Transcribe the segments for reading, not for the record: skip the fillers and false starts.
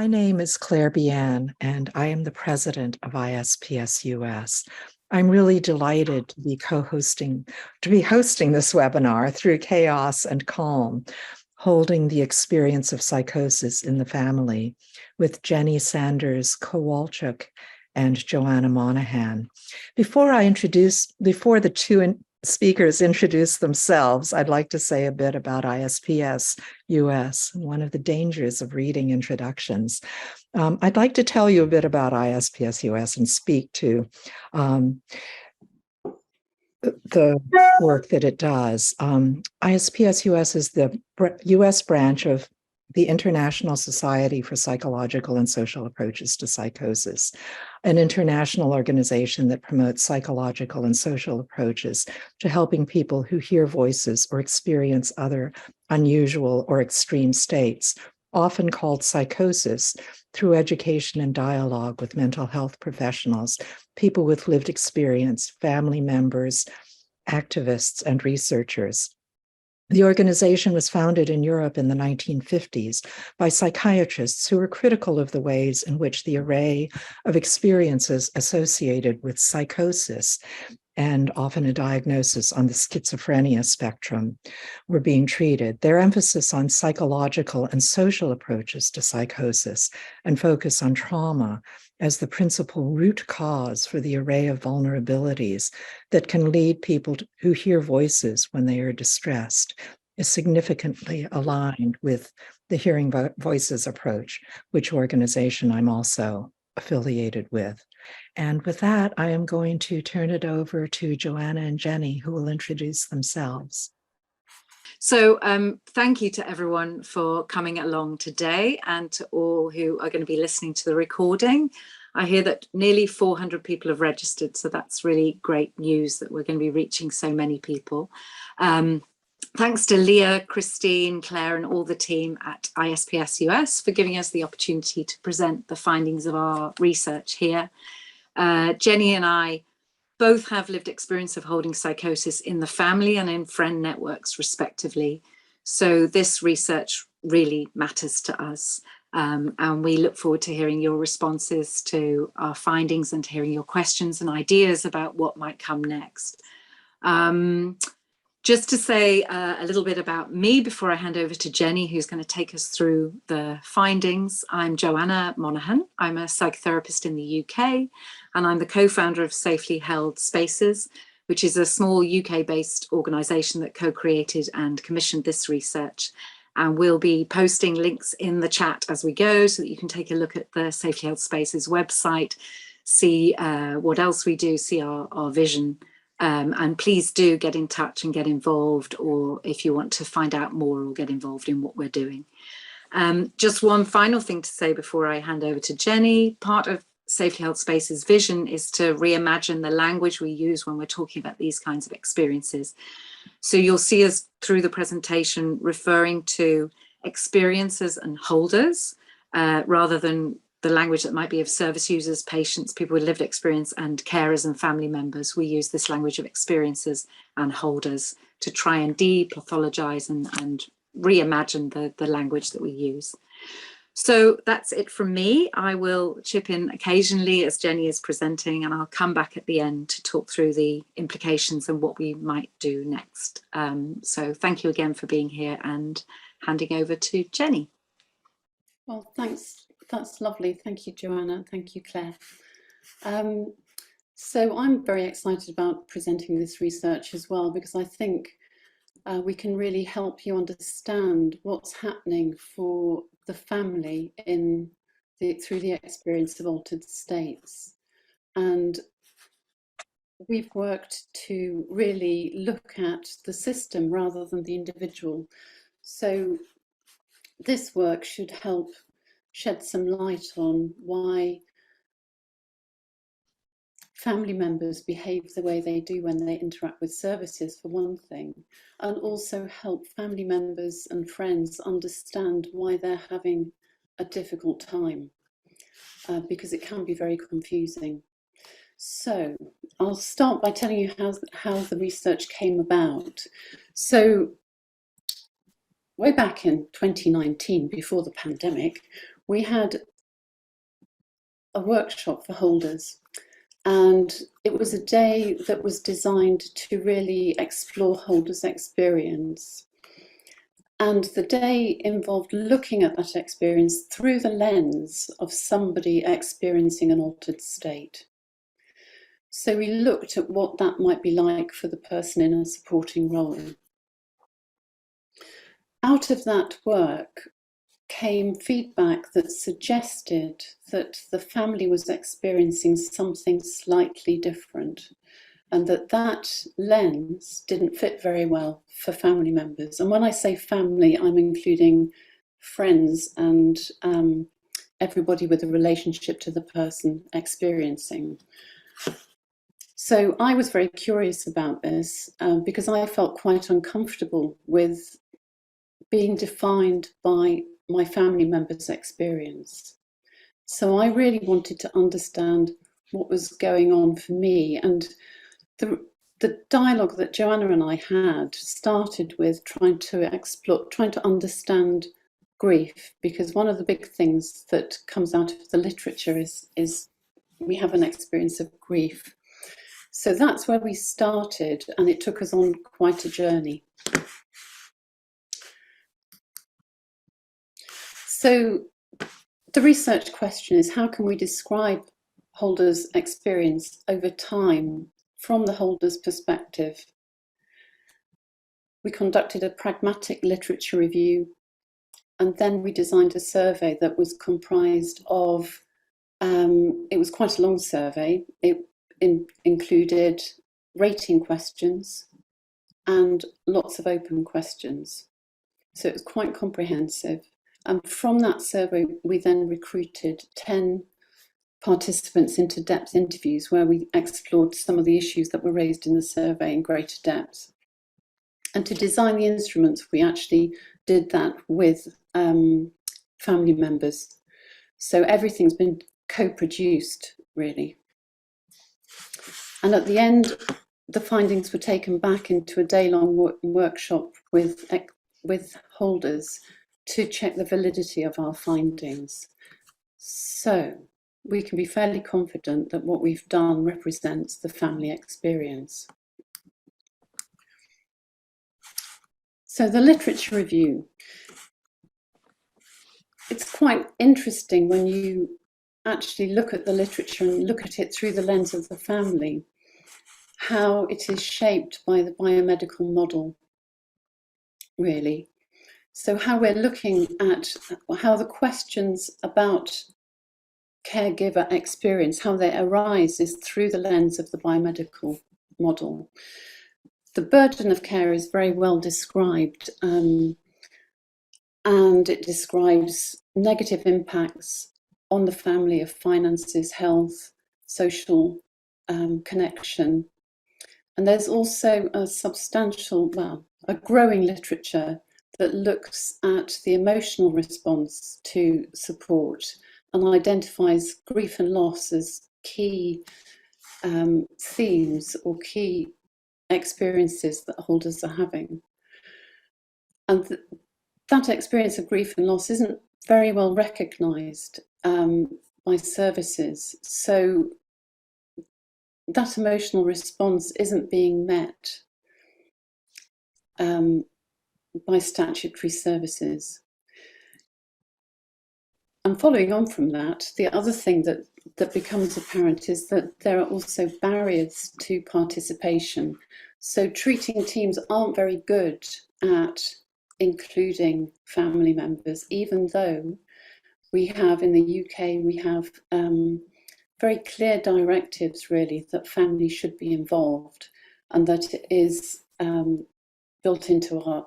My name is Claire Bian, and I am the president of ISPS-US. I'm really delighted to be hosting this webinar through chaos and calm, holding the experience of psychosis in the family with Jenny Sanders Kowalczyk and Joanna Monahan. Before the two speakers introduce themselves, I'd like to say a bit about ISPS-US, one of the dangers of reading introductions. I'd like to tell you a bit about ISPS-US and speak to the work that it does. ISPS-US is the US branch of the International Society for Psychological and Social Approaches to Psychosis, an international organization that promotes psychological and social approaches to helping people who hear voices or experience other unusual or extreme states, often called psychosis, through education and dialogue with mental health professionals, people with lived experience, family members, activists, and researchers. The organization was founded in Europe in the 1950s by psychiatrists who were critical of the ways in which the array of experiences associated with psychosis, and often a diagnosis on the schizophrenia spectrum, were being treated. Their emphasis on psychological and social approaches to psychosis and focus on trauma as the principal root cause for the array of vulnerabilities that can lead people who hear voices when they are distressed is significantly aligned with the Hearing Voices approach, which organization I'm also affiliated with. And with that, I am going to turn it over to Joanna and Jenny, who will introduce themselves. So thank you to everyone for coming along today, and to all who are going to be listening to the recording. I hear that nearly 400 people have registered, so that's really great news that we're going to be reaching so many people. Thanks to Leah, Christine, Claire, and all the team at ISPS-US for giving us the opportunity to present the findings of our research here. Jenny and I both have lived experience of holding psychosis in the family and in friend networks, respectively. So this research really matters to us. And we look forward to hearing your responses to our findings and to hearing your questions and ideas about what might come next. Just to say a little bit about me before I hand over to Jenny, who's going to take us through the findings. I'm Joanna Monahan. I'm a psychotherapist in the UK, and I'm the co-founder of Safely Held Spaces, which is a small UK-based organisation that co-created and commissioned this research. And we'll be posting links in the chat as we go so that you can take a look at the Safely Held Spaces website, see what else we do, see our vision. And please do get in touch and get involved, or if you want to find out more or get involved in what we're doing. Just one final thing to say before I hand over to Jenny. Part of Safely Held Spaces' vision is to reimagine the language we use when we're talking about these kinds of experiences. So you'll see us through the presentation referring to experiences and holders rather than the language that might be of service users, patients, people with lived experience, and carers and family members. We use this language of experiences and holders to try and depathologize and reimagine the language that we use. So that's it from me. I will chip in occasionally as Jenny is presenting, and I'll come back at the end to talk through the implications and what we might do next. So thank you again for being here, and handing over to Jenny. Well, thanks. That's lovely. Thank you, Joanna. Thank you, Claire. So I'm very excited about presenting this research as well, because I think we can really help you understand what's happening for the family through the experience of altered states. And we've worked to really look at the system rather than the individual. So this work should help shed some light on why family members behave the way they do when they interact with services, for one thing, and also help family members and friends understand why they're having a difficult time, because it can be very confusing. So I'll start by telling you how the research came about. So way back in 2019, before the pandemic, we had a workshop for holders. And it was a day that was designed to really explore holders' experience. And the day involved looking at that experience through the lens of somebody experiencing an altered state. So we looked at what that might be like for the person in a supporting role. Out of that work came feedback that suggested that the family was experiencing something slightly different, and that lens didn't fit very well for family members. And when I say family, I'm including friends and everybody with a relationship to the person experiencing. So I was very curious about this because I felt quite uncomfortable with being defined by my family members' experience. So I really wanted to understand what was going on for me. And the dialogue that Joanna and I had started with trying to understand grief, because one of the big things that comes out of the literature is we have an experience of grief. So that's where we started, and it took us on quite a journey. So the research question is, how can we describe holders' experience over time from the holder's perspective? We conducted a pragmatic literature review, and then we designed a survey that was comprised of, it was quite a long survey. It included rating questions and lots of open questions. So it was quite comprehensive. And from that survey, we then recruited 10 participants into depth interviews where we explored some of the issues that were raised in the survey in greater depth. And to design the instruments, we actually did that with family members. So everything's been co-produced, really. And at the end, the findings were taken back into a day-long workshop with holders to check the validity of our findings. So we can be fairly confident that what we've done represents the family experience. So the literature review. It's quite interesting when you actually look at the literature and look at it through the lens of the family, how it is shaped by the biomedical model, really. So how we're looking at how the questions about caregiver experience, how they arise, is through the lens of the biomedical model. The burden of care is very well described, and it describes negative impacts on the family of finances, health, social connection. And there's also a substantial, a growing literature that looks at the emotional response to support and identifies grief and loss as key themes or key experiences that holders are having. And that experience of grief and loss isn't very well recognised by services. So that emotional response isn't being met by statutory services. And following on from that, the other thing that becomes apparent is that there are also barriers to participation. So treating teams aren't very good at including family members, even though we have in the UK, we have very clear directives really that families should be involved, and that it is built into our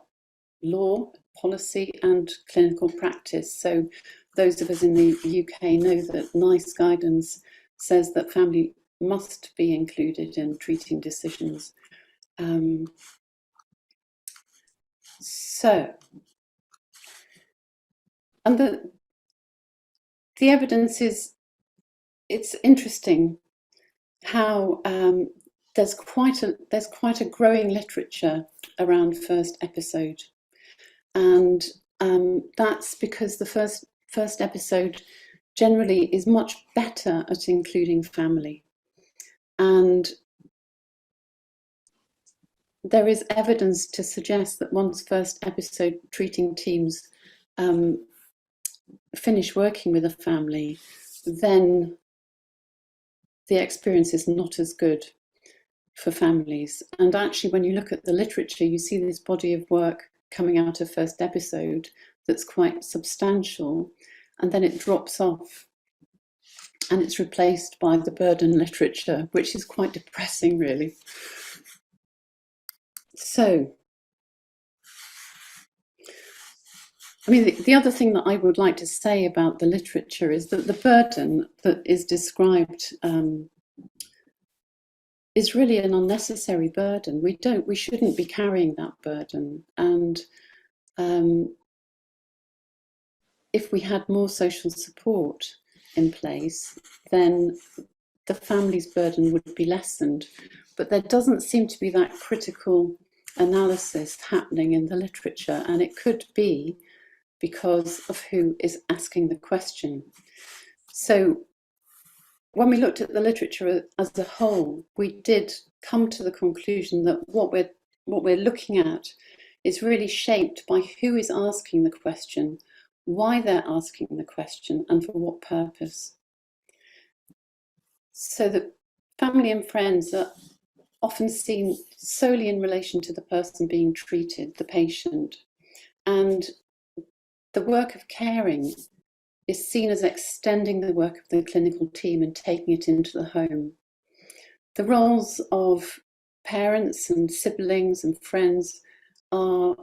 law, policy and clinical practice. So those of us in the UK know that NICE guidance says that family must be included in treating decisions. And the evidence is, it's interesting how there's quite a growing literature around first episode, and that's because the first episode generally is much better at including family. And there is evidence to suggest that once first episode treating teams finish working with a family, then the experience is not as good for families. And actually, when you look at the literature, you see this body of work coming out of first episode that's quite substantial, and then it drops off and it's replaced by the burden literature, which is quite depressing, really. So, I mean, the other thing that I would like to say about the literature is that the burden that is described is really an unnecessary burden. We shouldn't be carrying that burden. And if we had more social support in place, then the family's burden would be lessened. But there doesn't seem to be that critical analysis happening in the literature, and it could be because of who is asking the question. So when we looked at the literature as a whole, we did come to the conclusion that what we're looking at is really shaped by who is asking the question, why they're asking the question, and for what purpose. So that family and friends are often seen solely in relation to the person being treated, the patient, and the work of caring is seen as extending the work of the clinical team and taking it into the home. The roles of parents and siblings and friends are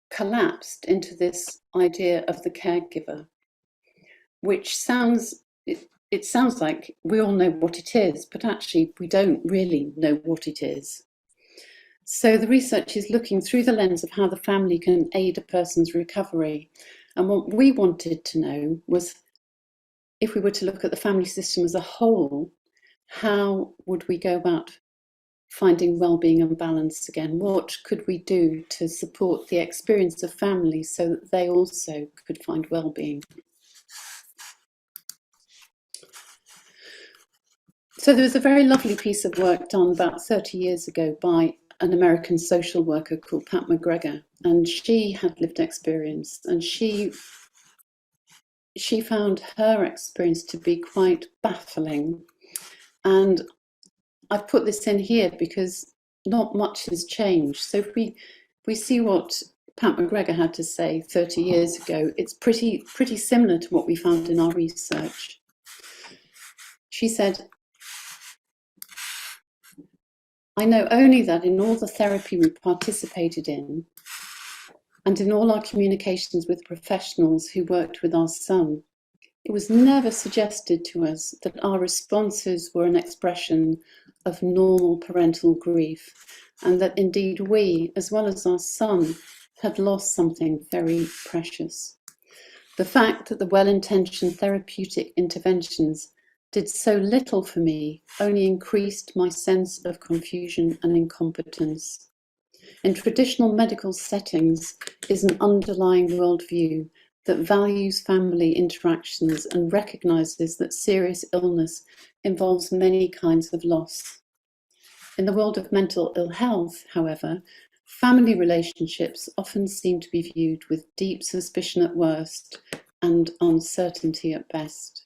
collapsed into this idea of the caregiver, which sounds, it sounds like we all know what it is, but actually we don't really know what it is. So the research is looking through the lens of how the family can aid a person's recovery. And what we wanted to know was, if we were to look at the family system as a whole, how would we go about finding well-being and balance again? What could we do to support the experience of families so that they also could find well-being? So there was a very lovely piece of work done about 30 years ago by an American social worker called Pat McGregor, and she had lived experience, and she found her experience to be quite baffling. And I've put this in here because not much has changed. So if we see what Pat McGregor had to say 30 years ago, it's pretty similar to what we found in our research. She said, "I know only that in all the therapy we participated in, and in all our communications with professionals who worked with our son, it was never suggested to us that our responses were an expression of normal parental grief, and that indeed we, as well as our son, had lost something very precious. The fact that the well-intentioned therapeutic interventions did so little for me only increased my sense of confusion and incompetence. In traditional medical settings is an underlying worldview that values family interactions and recognises that serious illness involves many kinds of loss. In the world of mental ill health, however, family relationships often seem to be viewed with deep suspicion at worst and uncertainty at best."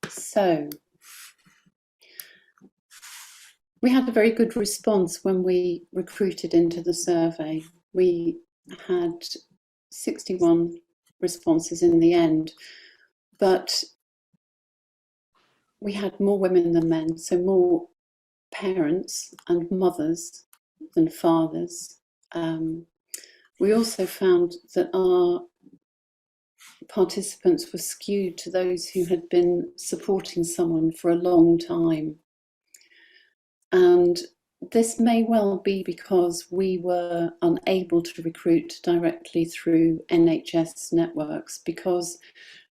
So, we had a very good response when we recruited into the survey. We had 61 responses in the end, but we had more women than men, so more parents and mothers than fathers. We also found that our participants were skewed to those who had been supporting someone for a long time. And this may well be because we were unable to recruit directly through NHS networks, because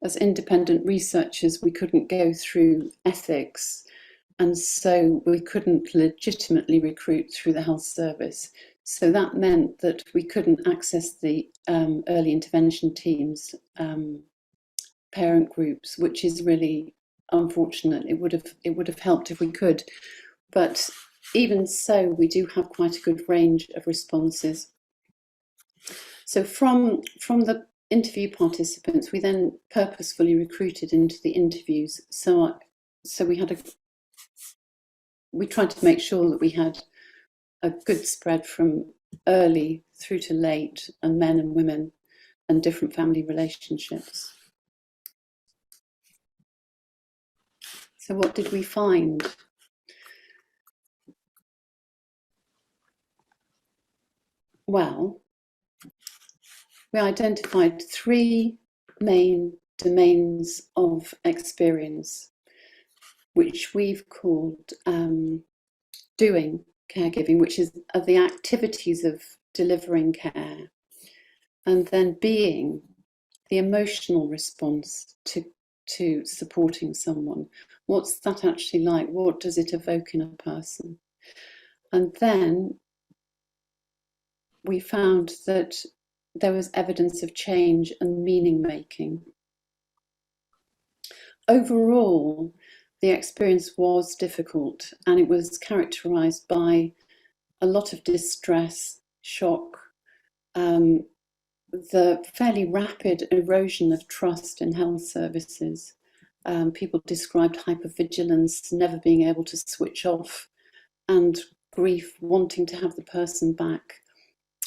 as independent researchers we couldn't go through ethics And so we couldn't legitimately recruit through the health service. So that meant that we couldn't access the early intervention teams, parent groups, which is really unfortunate. It would have helped if we could, but even so, we do have quite a good range of responses. So from the interview participants, we then purposefully recruited into the interviews. So we tried to make sure that we had a good spread from early through to late, and men and women, and different family relationships. So what did we find? Well, we identified 3 main domains of experience, which we've called doing caregiving, which is the activities of delivering care, and then being, the emotional response to supporting someone. What's that actually like? What does it evoke in a person? And then we found that there was evidence of change and meaning making. Overall, the experience was difficult, and it was characterized by a lot of distress, shock, the fairly rapid erosion of trust in health services. People described hypervigilance, never being able to switch off, and grief, wanting to have the person back,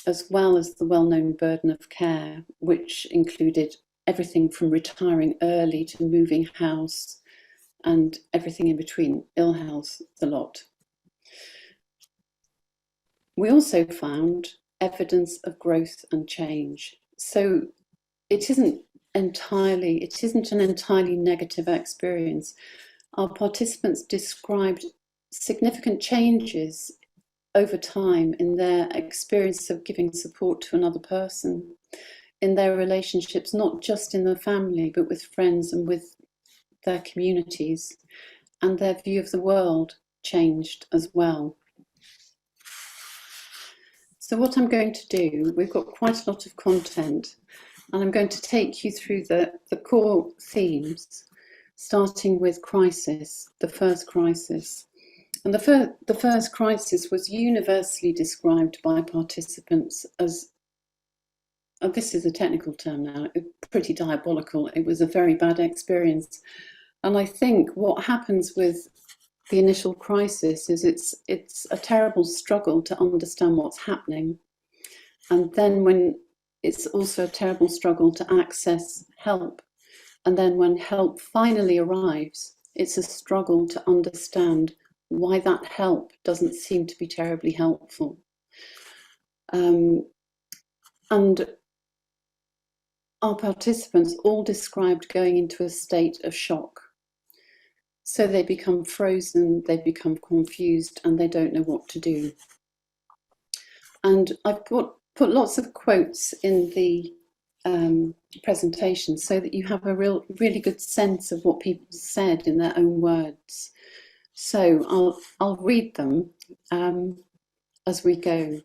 as well as the well-known burden of care, which included everything from retiring early to moving house and everything in between, ill health, the lot. We also found evidence of growth and change. So it isn't an entirely negative experience. Our participants described significant changes over time in their experience of giving support to another person, in their relationships, not just in the family, but with friends and with their communities, and their view of the world changed as well. So what I'm going to do, we've got quite a lot of content, and I'm going to take you through the core themes, starting with crisis, the first crisis. And the first crisis was universally described by participants as, this is a technical term now, pretty diabolical. It was a very bad experience. And I think what happens with the initial crisis is it's a terrible struggle to understand what's happening. And then when it's also a terrible struggle to access help. And then when help finally arrives, it's a struggle to understand why that help doesn't seem to be terribly helpful. And our participants all described going into a state of shock. So they become frozen, they become confused, and they don't know what to do. And I've put lots of quotes in the presentation so that you have a really good sense of what people said in their own words. So I'll read them as we go.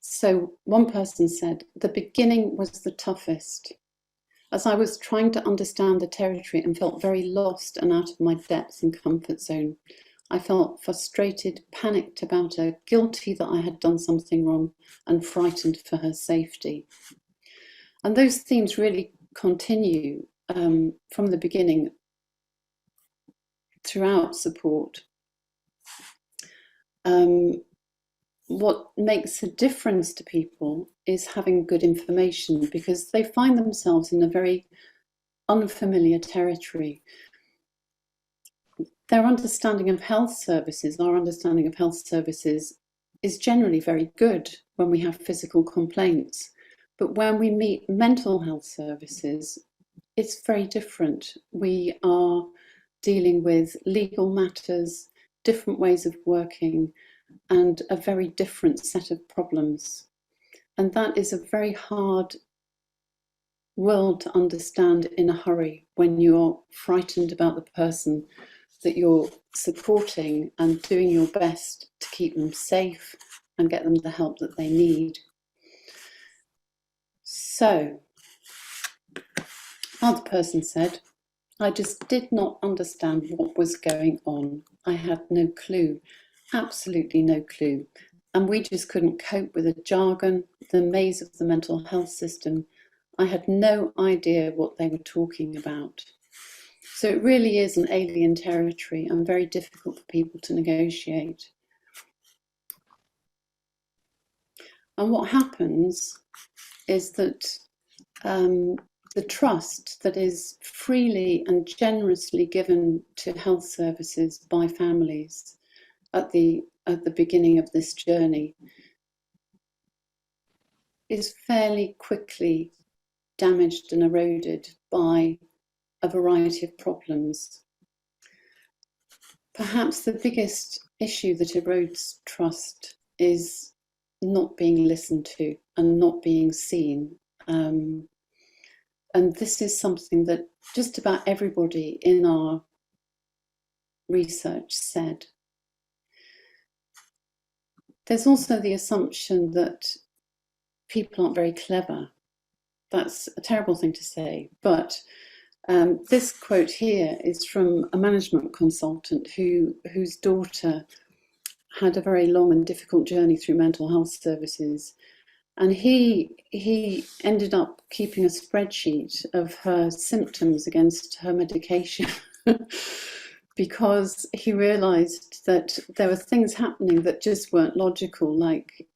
So one person said, "The beginning was the toughest. As I was trying to understand the territory and felt very lost and out of my depth and comfort zone, I felt frustrated, panicked about her, guilty that I had done something wrong, and frightened for her safety." And those themes really continue from the beginning throughout support. What makes a difference to people is having good information, because they find themselves in a very unfamiliar territory. Their understanding of health services, our understanding of health services, is generally very good when we have physical complaints. But when we meet mental health services, it's very different. We are dealing with legal matters, different ways of working, and a very different set of problems. And that is a very hard world to understand in a hurry when you're frightened about the person that you're supporting and doing your best to keep them safe and get them the help that they need. So, another person said, I just did not understand what was going on. I had no clue, absolutely no clue. And we just couldn't cope with the jargon, the maze of the mental health system. I had no idea what they were talking about. So it really is an alien territory and very difficult for people to negotiate. And what happens is that the trust that is freely and generously given to health services by families at the beginning of this journey is fairly quickly damaged and eroded by a variety of problems. Perhaps the biggest issue that erodes trust is not being listened to and not being seen. And this is something that just about everybody in our research said. There's also the assumption that people aren't very clever. That's a terrible thing to say, but this quote here is from a management consultant whose daughter had a very long and difficult journey through mental health services. And he ended up keeping a spreadsheet of her symptoms against her medication because he realized that there were things happening that just weren't logical, like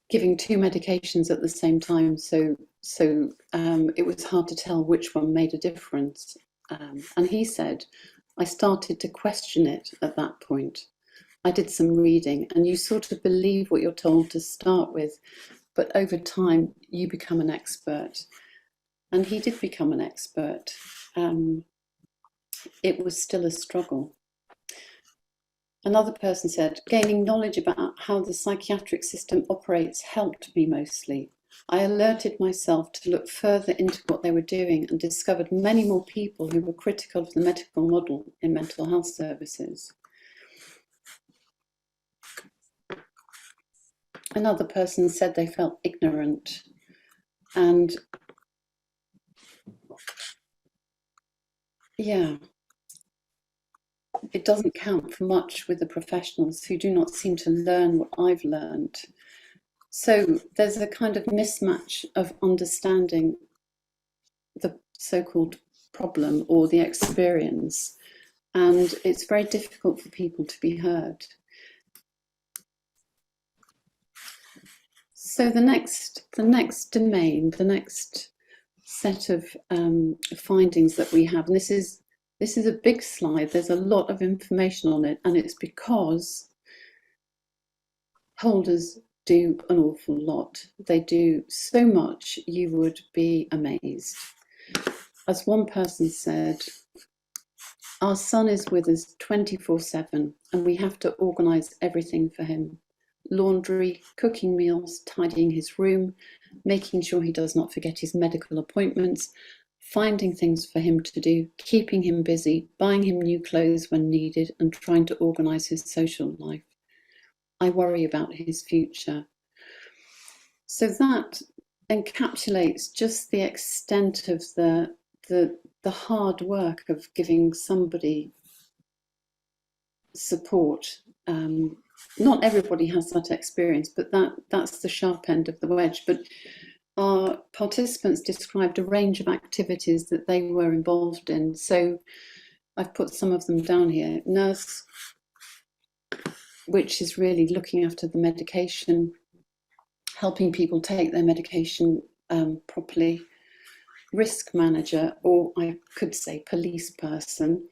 giving two medications at the same time. So it was hard to tell which one made a difference. And he said, I started to question it at that point. I did some reading, and you sort of believe what you're told to start with, but over time you become an expert. And he did become an expert. It was still a struggle. Another person said, gaining knowledge about how the psychiatric system operates helped me mostly. I alerted myself to look further into what they were doing and discovered many more people who were critical of the medical model in mental health services. Another person said they felt ignorant, and yeah, it doesn't count for much with the professionals who do not seem to learn what I've learned. So there's a kind of mismatch of understanding the so-called problem or the experience, and it's very difficult for people to be heard. So the next domain, the next set of findings that we have, and this is a big slide, there's a lot of information on it, and it's because holders do an awful lot. They do so much, you would be amazed. As one person said, our son is with us 24/7 and we have to organise everything for him. Laundry, cooking meals, tidying his room, making sure he does not forget his medical appointments, finding things for him to do, keeping him busy, buying him new clothes when needed, and trying to organise his social life. I worry about his future. So that encapsulates just the extent of the hard work of giving somebody support. Not everybody has that experience, but that's the sharp end of the wedge. But our participants described a range of activities that they were involved in. So I've put some of them down here. Nurse, which is really looking after the medication, helping people take their medication properly. Risk manager, or I could say police person,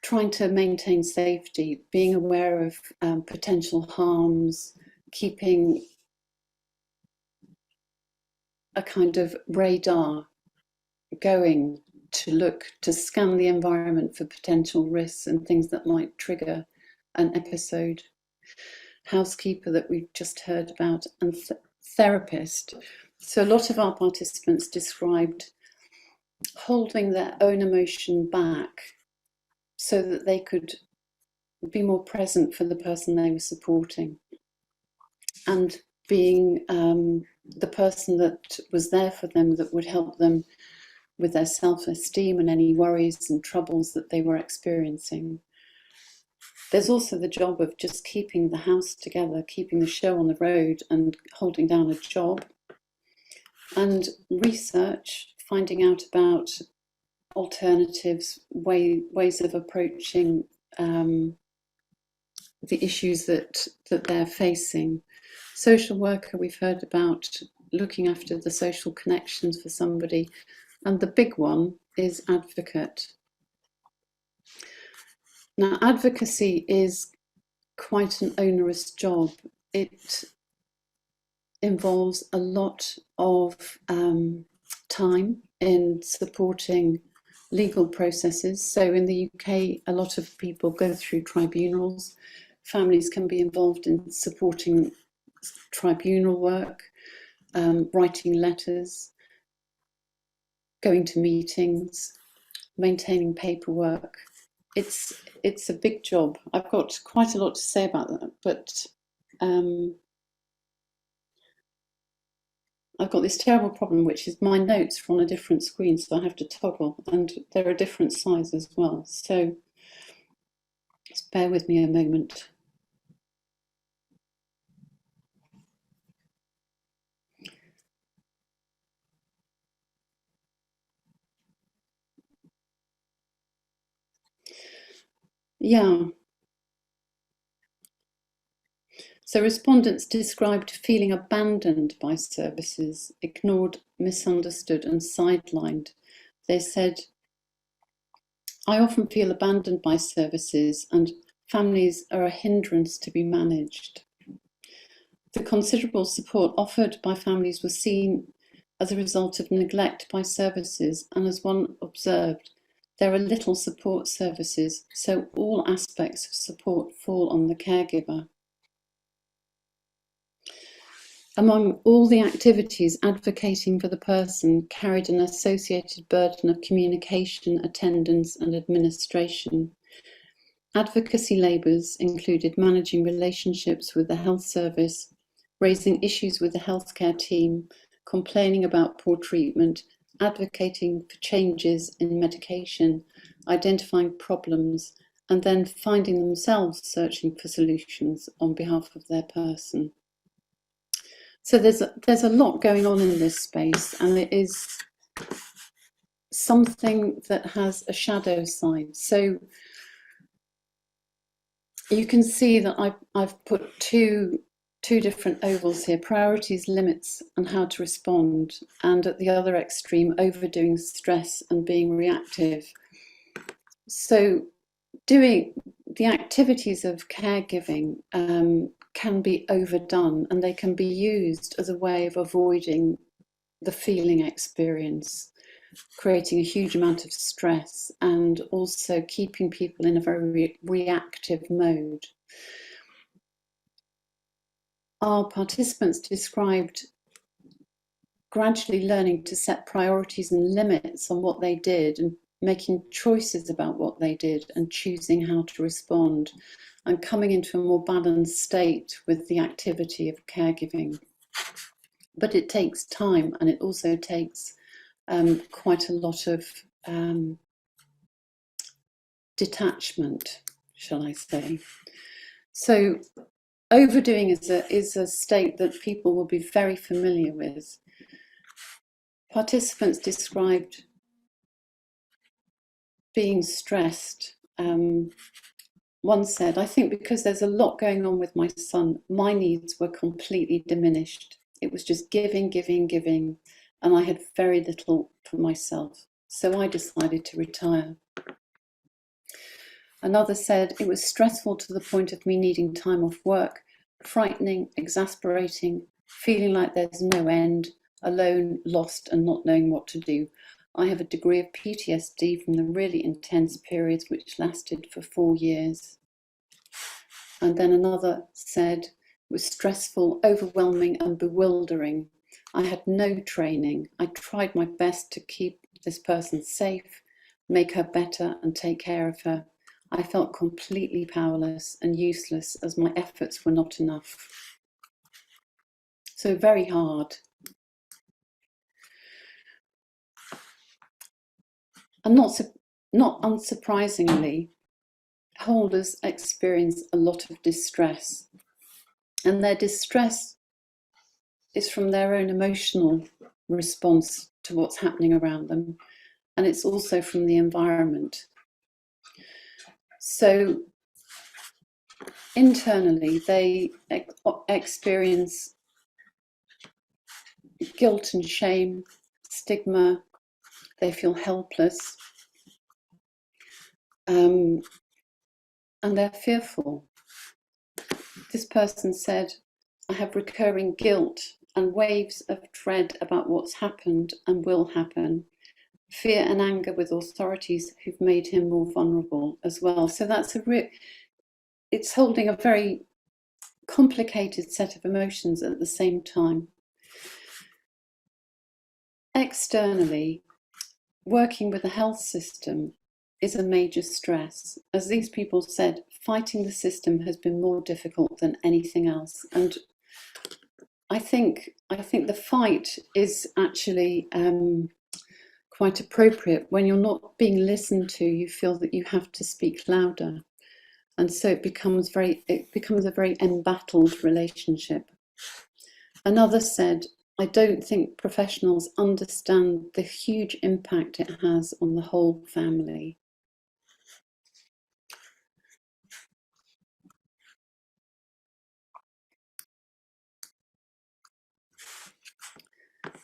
trying to maintain safety, being aware of potential harms, keeping a kind of radar going to scan the environment for potential risks and things that might trigger an episode. Housekeeper that we've just heard about, and therapist. So a lot of our participants described holding their own emotion back so that they could be more present for the person they were supporting, and being the person that was there for them, that would help them with their self-esteem and any worries and troubles that they were experiencing. There's also the job of just keeping the house together, keeping the show on the road and holding down a job. And research, finding out about alternatives, ways of approaching the issues that they're facing. Social worker, we've heard about looking after the social connections for somebody. And the big one is advocate. Now, advocacy is quite an onerous job. It involves a lot of time in supporting legal processes. So in the UK, a lot of people go through tribunals. Families can be involved in supporting tribunal work, writing letters, going to meetings, maintaining paperwork. It's a big job. I've got quite a lot to say about that, but I've got this terrible problem, which is my notes are on a different screen, so I have to toggle, and they're a different size as well. So just bear with me a moment. Yeah. So respondents described feeling abandoned by services, ignored, misunderstood and sidelined. They said, I often feel abandoned by services and families are a hindrance to be managed. The considerable support offered by families was seen as a result of neglect by services, and as one observed, there are little support services, so all aspects of support fall on the caregiver. Among all the activities, advocating for the person carried an associated burden of communication, attendance and administration. Advocacy labours included managing relationships with the health service, raising issues with the healthcare team, complaining about poor treatment, advocating for changes in medication, identifying problems, and then finding themselves searching for solutions on behalf of their person. So there's a lot going on in this space, and it is something that has a shadow side. So you can see that I've put two different ovals here: priorities, limits, and how to respond. And at the other extreme, overdoing stress and being reactive. So doing the activities of caregiving can be overdone, and they can be used as a way of avoiding the feeling experience, creating a huge amount of stress and also keeping people in a very reactive mode. Our participants described gradually learning to set priorities and limits on what they did, and making choices about what they did and choosing how to respond, and coming into a more balanced state with the activity of caregiving. But it takes time, and it also takes quite a lot of detachment, shall I say. So overdoing is a state that people will be very familiar with. Participants described being stressed. One said, I think because there's a lot going on with my son, my needs were completely diminished. It was just giving, giving, giving, and I had very little for myself. So I decided to retire. Another said, it was stressful to the point of me needing time off work, frightening, exasperating, feeling like there's no end, alone, lost, and not knowing what to do. I have a degree of PTSD from the really intense periods which lasted for 4 years. And then another said, it was stressful, overwhelming, and bewildering. I had no training. I tried my best to keep this person safe, make her better and take care of her. I felt completely powerless and useless as my efforts were not enough. So very hard. And not unsurprisingly, holders experience a lot of distress. And their distress is from their own emotional response to what's happening around them. And it's also from the environment. So internally, they experience guilt and shame, stigma, they feel helpless, and they're fearful. This person said, I have recurring guilt and waves of dread about what's happened and will happen, fear and anger with authorities who've made him more vulnerable as well. So that's it's holding a very complicated set of emotions at the same time. Externally, working with the health system is a major stress. As these people said, fighting the system has been more difficult than anything else. And I think the fight is actually quite appropriate. When you're not being listened to, you feel that you have to speak louder. And so it becomes a very embattled relationship. Another said, I don't think professionals understand the huge impact it has on the whole family.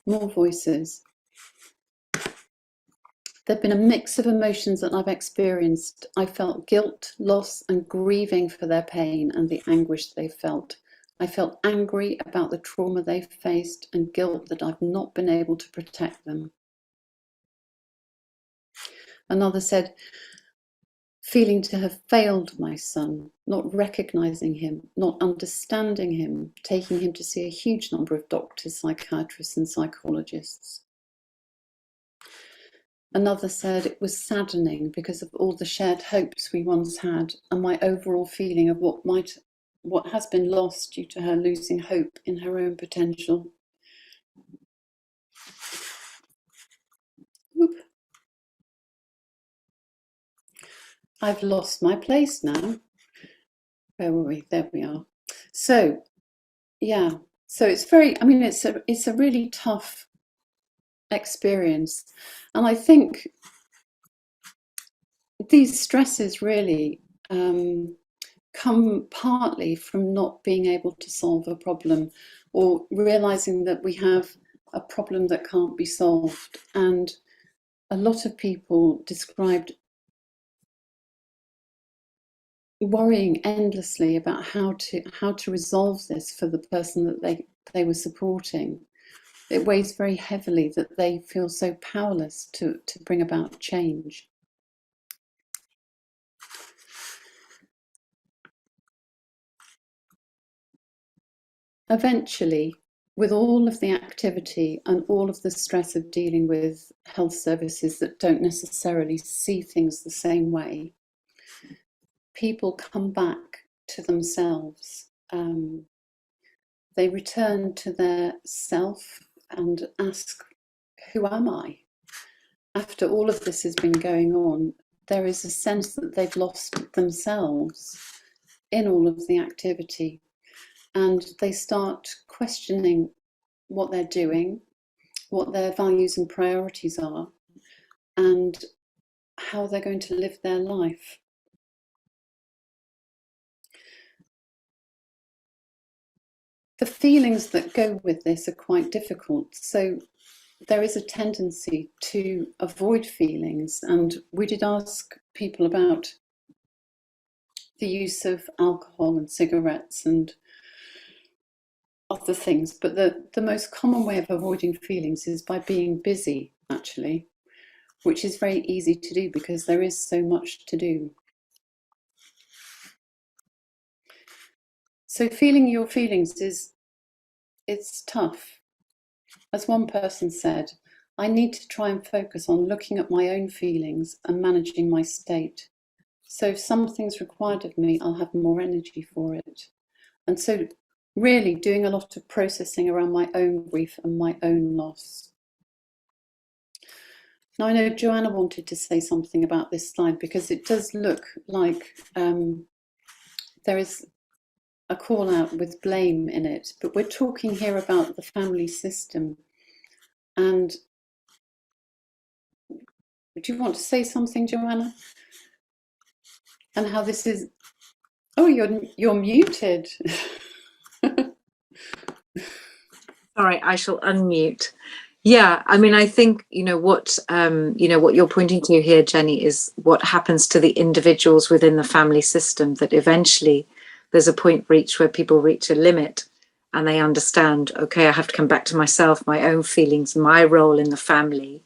More voices. There've been a mix of emotions that I've experienced. I felt guilt, loss, and grieving for their pain and the anguish they felt. I felt angry about the trauma they've faced and guilt that I've not been able to protect them. Another said, feeling to have failed my son, not recognising him, not understanding him, taking him to see a huge number of doctors, psychiatrists and psychologists. Another said it was saddening because of all the shared hopes we once had and my overall feeling of what has been lost due to her losing hope in her own potential. Oop. I've lost my place now. Where were we? There we are. So, yeah. So it's it's a really tough experience. And I think these stresses really come partly from not being able to solve a problem or realizing that we have a problem that can't be solved. And a lot of people described worrying endlessly about how to resolve this for the person that they were supporting. It weighs very heavily that they feel so powerless to bring about change. Eventually, with all of the activity and all of the stress of dealing with health services that don't necessarily see things the same way, people come back to themselves. They return to their self and ask, who am I? After all of this has been going on, there is a sense that they've lost themselves in all of the activity. And they start questioning what they're doing, what their values and priorities are, and how they're going to live their life. The feelings that go with this are quite difficult. So there is a tendency to avoid feelings. And we did ask people about the use of alcohol and cigarettes and other things, but the most common way of avoiding feelings is by being busy, actually, which is very easy to do because there is so much to do. So feeling your feelings it's tough. As one person said, I need to try and focus on looking at my own feelings and managing my state. So if something's required of me, I'll have more energy for it. And so really doing a lot of processing around my own grief and my own loss. Now I know Joanna wanted to say something about this slide because it does look like there is a call out with blame in it, but we're talking here about the family system. And do you want to say something, Joanna? And how this is, oh, you're muted. Sorry, I shall unmute. Yeah, I mean, I think, what you're pointing to here, Jenny, is what happens to the individuals within the family system, that eventually there's a point reached where people reach a limit and they understand, okay, I have to come back to myself, my own feelings, my role in the family,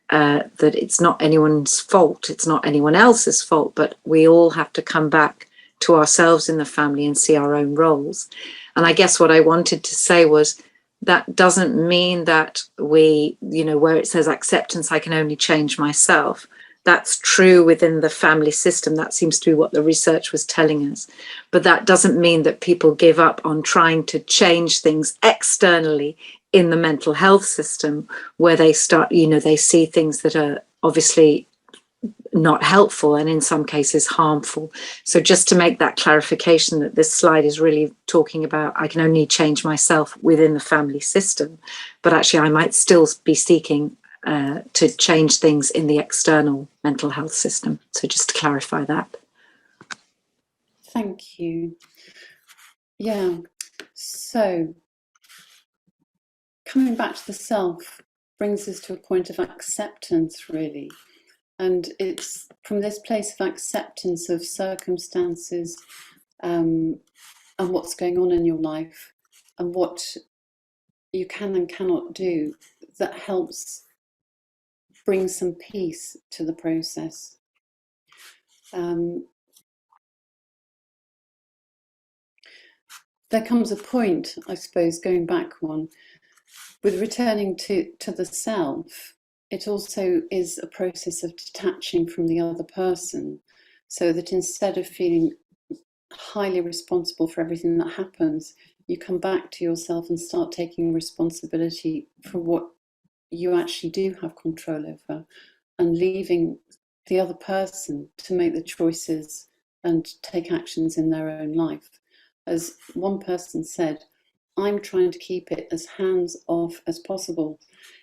that it's not anyone's fault, it's not anyone else's fault, but we all have to come back to ourselves in the family and see our own roles. And I guess what I wanted to say was, that doesn't mean that we, where it says acceptance, I can only change myself. That's true within the family system. That seems to be what the research was telling us. But that doesn't mean that people give up on trying to change things externally in the mental health system, where they start, they see things that are obviously not helpful and in some cases harmful. So just to make that clarification, that this slide is really talking about, I can only change myself within the family system, but actually I might still be seeking to change things in the external mental health system. So just to clarify that. Thank you. Yeah, so coming back to the self brings us to a point of acceptance, really. And it's from this place of acceptance of circumstances and what's going on in your life and what you can and cannot do that helps bring some peace to the process. There comes a point, I suppose, going back one, with returning to the self. It also is a process of detaching from the other person, so that instead of feeling highly responsible for everything that happens, you come back to yourself and start taking responsibility for what you actually do have control over, and leaving the other person to make the choices and take actions in their own life. As one person said, I'm trying to keep it as hands-off as possible,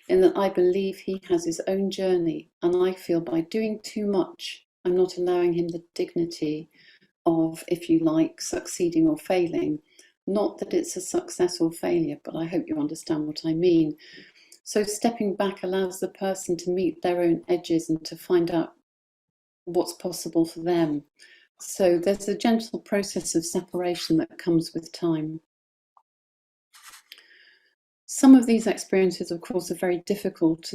in that I believe he has his own journey, and I feel by doing too much, I'm not allowing him the dignity of, if you like, succeeding or failing. Not that it's a success or failure, but I hope you understand what I mean. So stepping back allows the person to meet their own edges and to find out what's possible for them. So there's a gentle process of separation that comes with time. Some of these experiences, of course, are very difficult.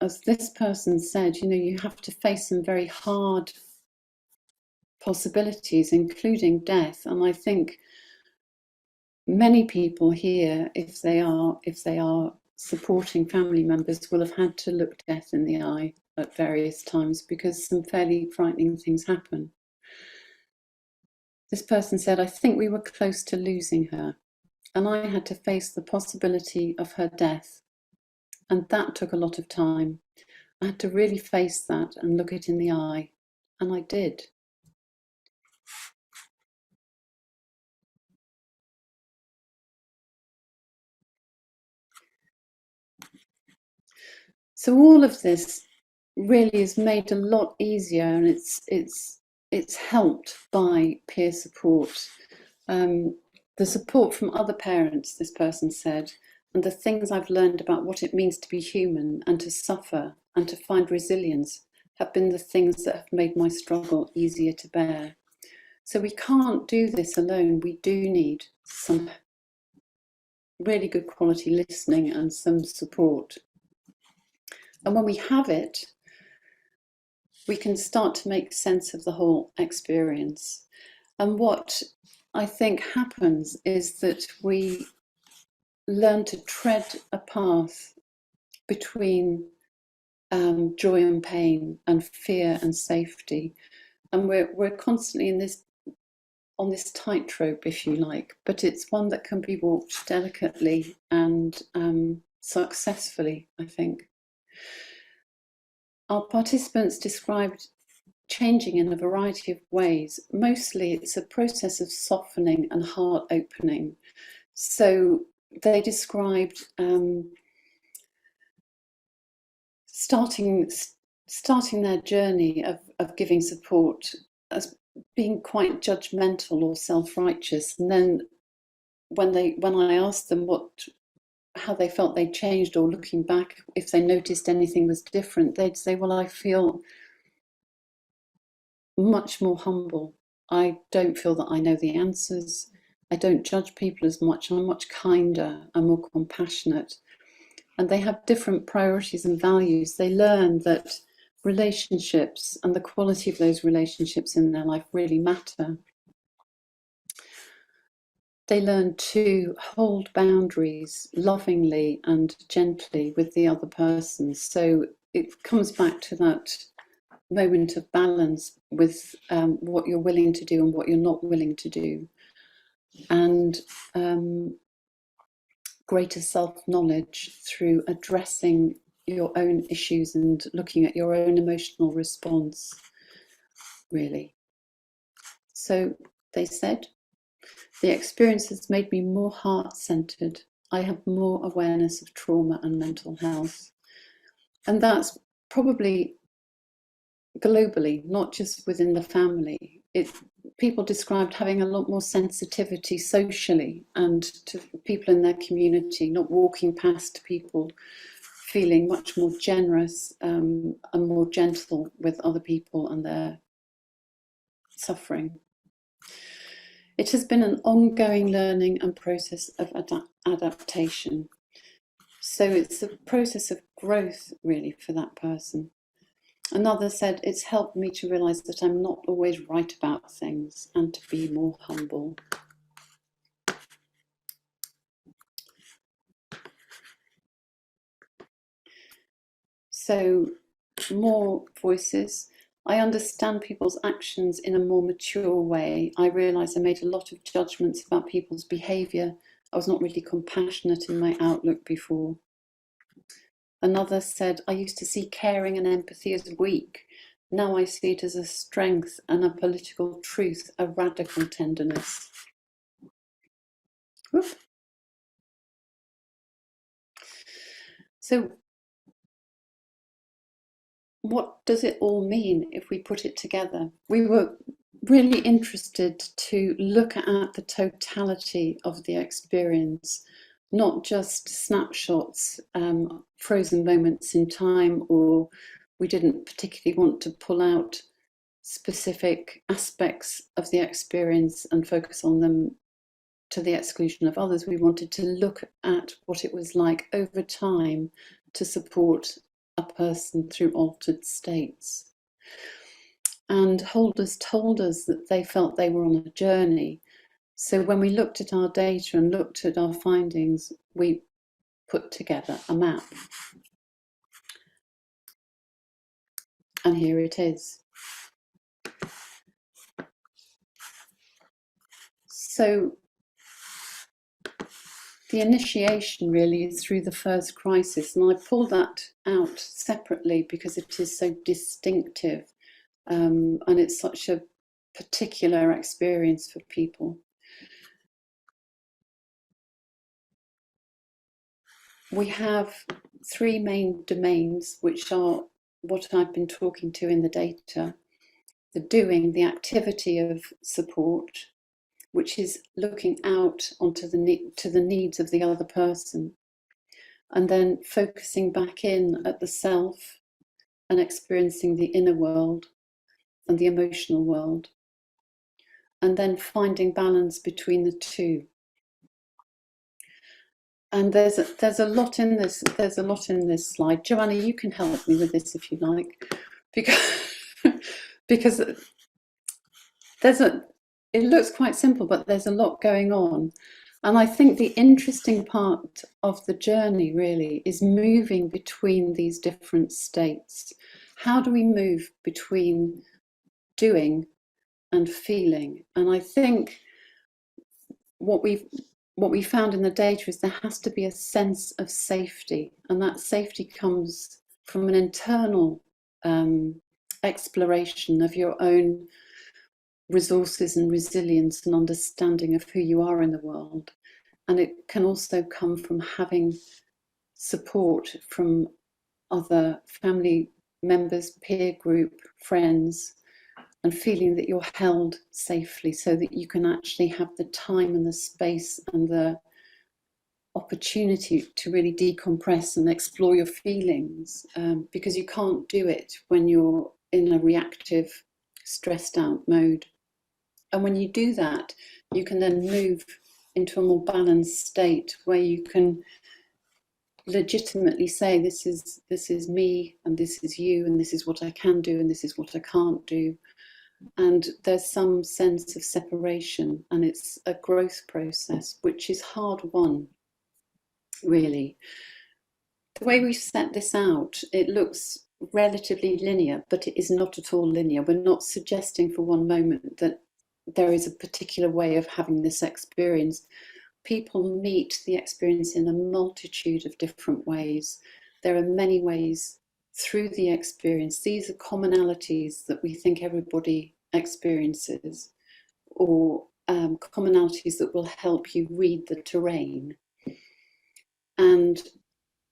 As this person said, you have to face some very hard possibilities, including death. And I think many people here, if they are supporting family members, will have had to look death in the eye at various times, because some fairly frightening things happen. This person said, I think we were close to losing her, and I had to face the possibility of her death. And that took a lot of time. I had to really face that and look it in the eye, and I did. So all of this really is made a lot easier, and it's helped by peer support. The support from other parents, this person said, and the things I've learned about what it means to be human and to suffer and to find resilience have been the things that have made my struggle easier to bear. So we can't do this alone. We do need some really good quality listening and some support. And when we have it, we can start to make sense of the whole experience. And what I think happens is that we learn to tread a path between joy and pain, and fear and safety. And we're constantly on this tightrope, if you like, but it's one that can be walked delicately and successfully, I think. Our participants described changing in a variety of ways. Mostly it's a process of softening and heart opening. So they described starting their journey of giving support as being quite judgmental or self-righteous, and then when I asked them how they felt they changed, or looking back if they noticed anything was different, they'd say, well, I feel much more humble. I don't feel that I know the answers. I don't judge people as much. I'm much kinder. I'm more compassionate. And they have different priorities and values. They learn that relationships and the quality of those relationships in their life really matter. They learn to hold boundaries lovingly and gently with the other person. So it comes back to that moment of balance with what you're willing to do and what you're not willing to do. And greater self-knowledge through addressing your own issues and looking at your own emotional response, really. So they said, the experience has made me more heart-centered. I have more awareness of trauma and mental health. And that's probably globally, not just within the family. People described having a lot more sensitivity socially and to people in their community, not walking past people, feeling much more generous and more gentle with other people and their suffering. It has been an ongoing learning and process of adaptation. So it's a process of growth, really, for that person. Another said, it's helped me to realise that I'm not always right about things and to be more humble. So, more voices. I understand people's actions in a more mature way. I realise I made a lot of judgments about people's behaviour. I was not really compassionate in my outlook before. Another said, I used to see caring and empathy as weak. Now I see it as a strength and a political truth, a radical tenderness. Whoop. So what does it all mean if we put it together? We were really interested to look at the totality of the experience, not just snapshots, frozen moments in time, or we didn't particularly want to pull out specific aspects of the experience and focus on them to the exclusion of others. We wanted to look at what it was like over time to support a person through altered states. And holders told us that they felt they were on a journey. So when we looked at our data and looked at our findings, we put together a map. And here it is. So the initiation really is through the first crisis, and I pull that out separately because it is so distinctive, and it's such a particular experience for people. We have three main domains, which are what I've been talking to in the data: the doing, the activity of support, which is looking out onto the needs of the other person, and then focusing back in at the self and experiencing the inner world and the emotional world, and then finding balance between the two. And there's a lot in this. There's a lot in this slide. Joanna, you can help me with this if you like, because it looks quite simple, but there's a lot going on. And I think the interesting part of the journey really is moving between these different states. How do we move between doing and feeling? And I think what we found in the data is there has to be a sense of safety, and that safety comes from an internal exploration of your own resources and resilience and understanding of who you are in the world. And it can also come from having support from other family members, peer group, friends, and feeling that you're held safely so that you can actually have the time and the space and the opportunity to really decompress and explore your feelings, because you can't do it when you're in a reactive, stressed out mode. And when you do that, you can then move into a more balanced state where you can legitimately say, this is me, and this is you, and this is what I can do, and this is what I can't do. And there's some sense of separation, and it's a growth process, which is hard won, really. The way we've set this out, it looks relatively linear, but it is not at all linear. We're not suggesting for one moment that there is a particular way of having this experience. People meet the experience in a multitude of different ways. There are many ways through the experience. These are commonalities that we think everybody experiences, or commonalities that will help you read the terrain. And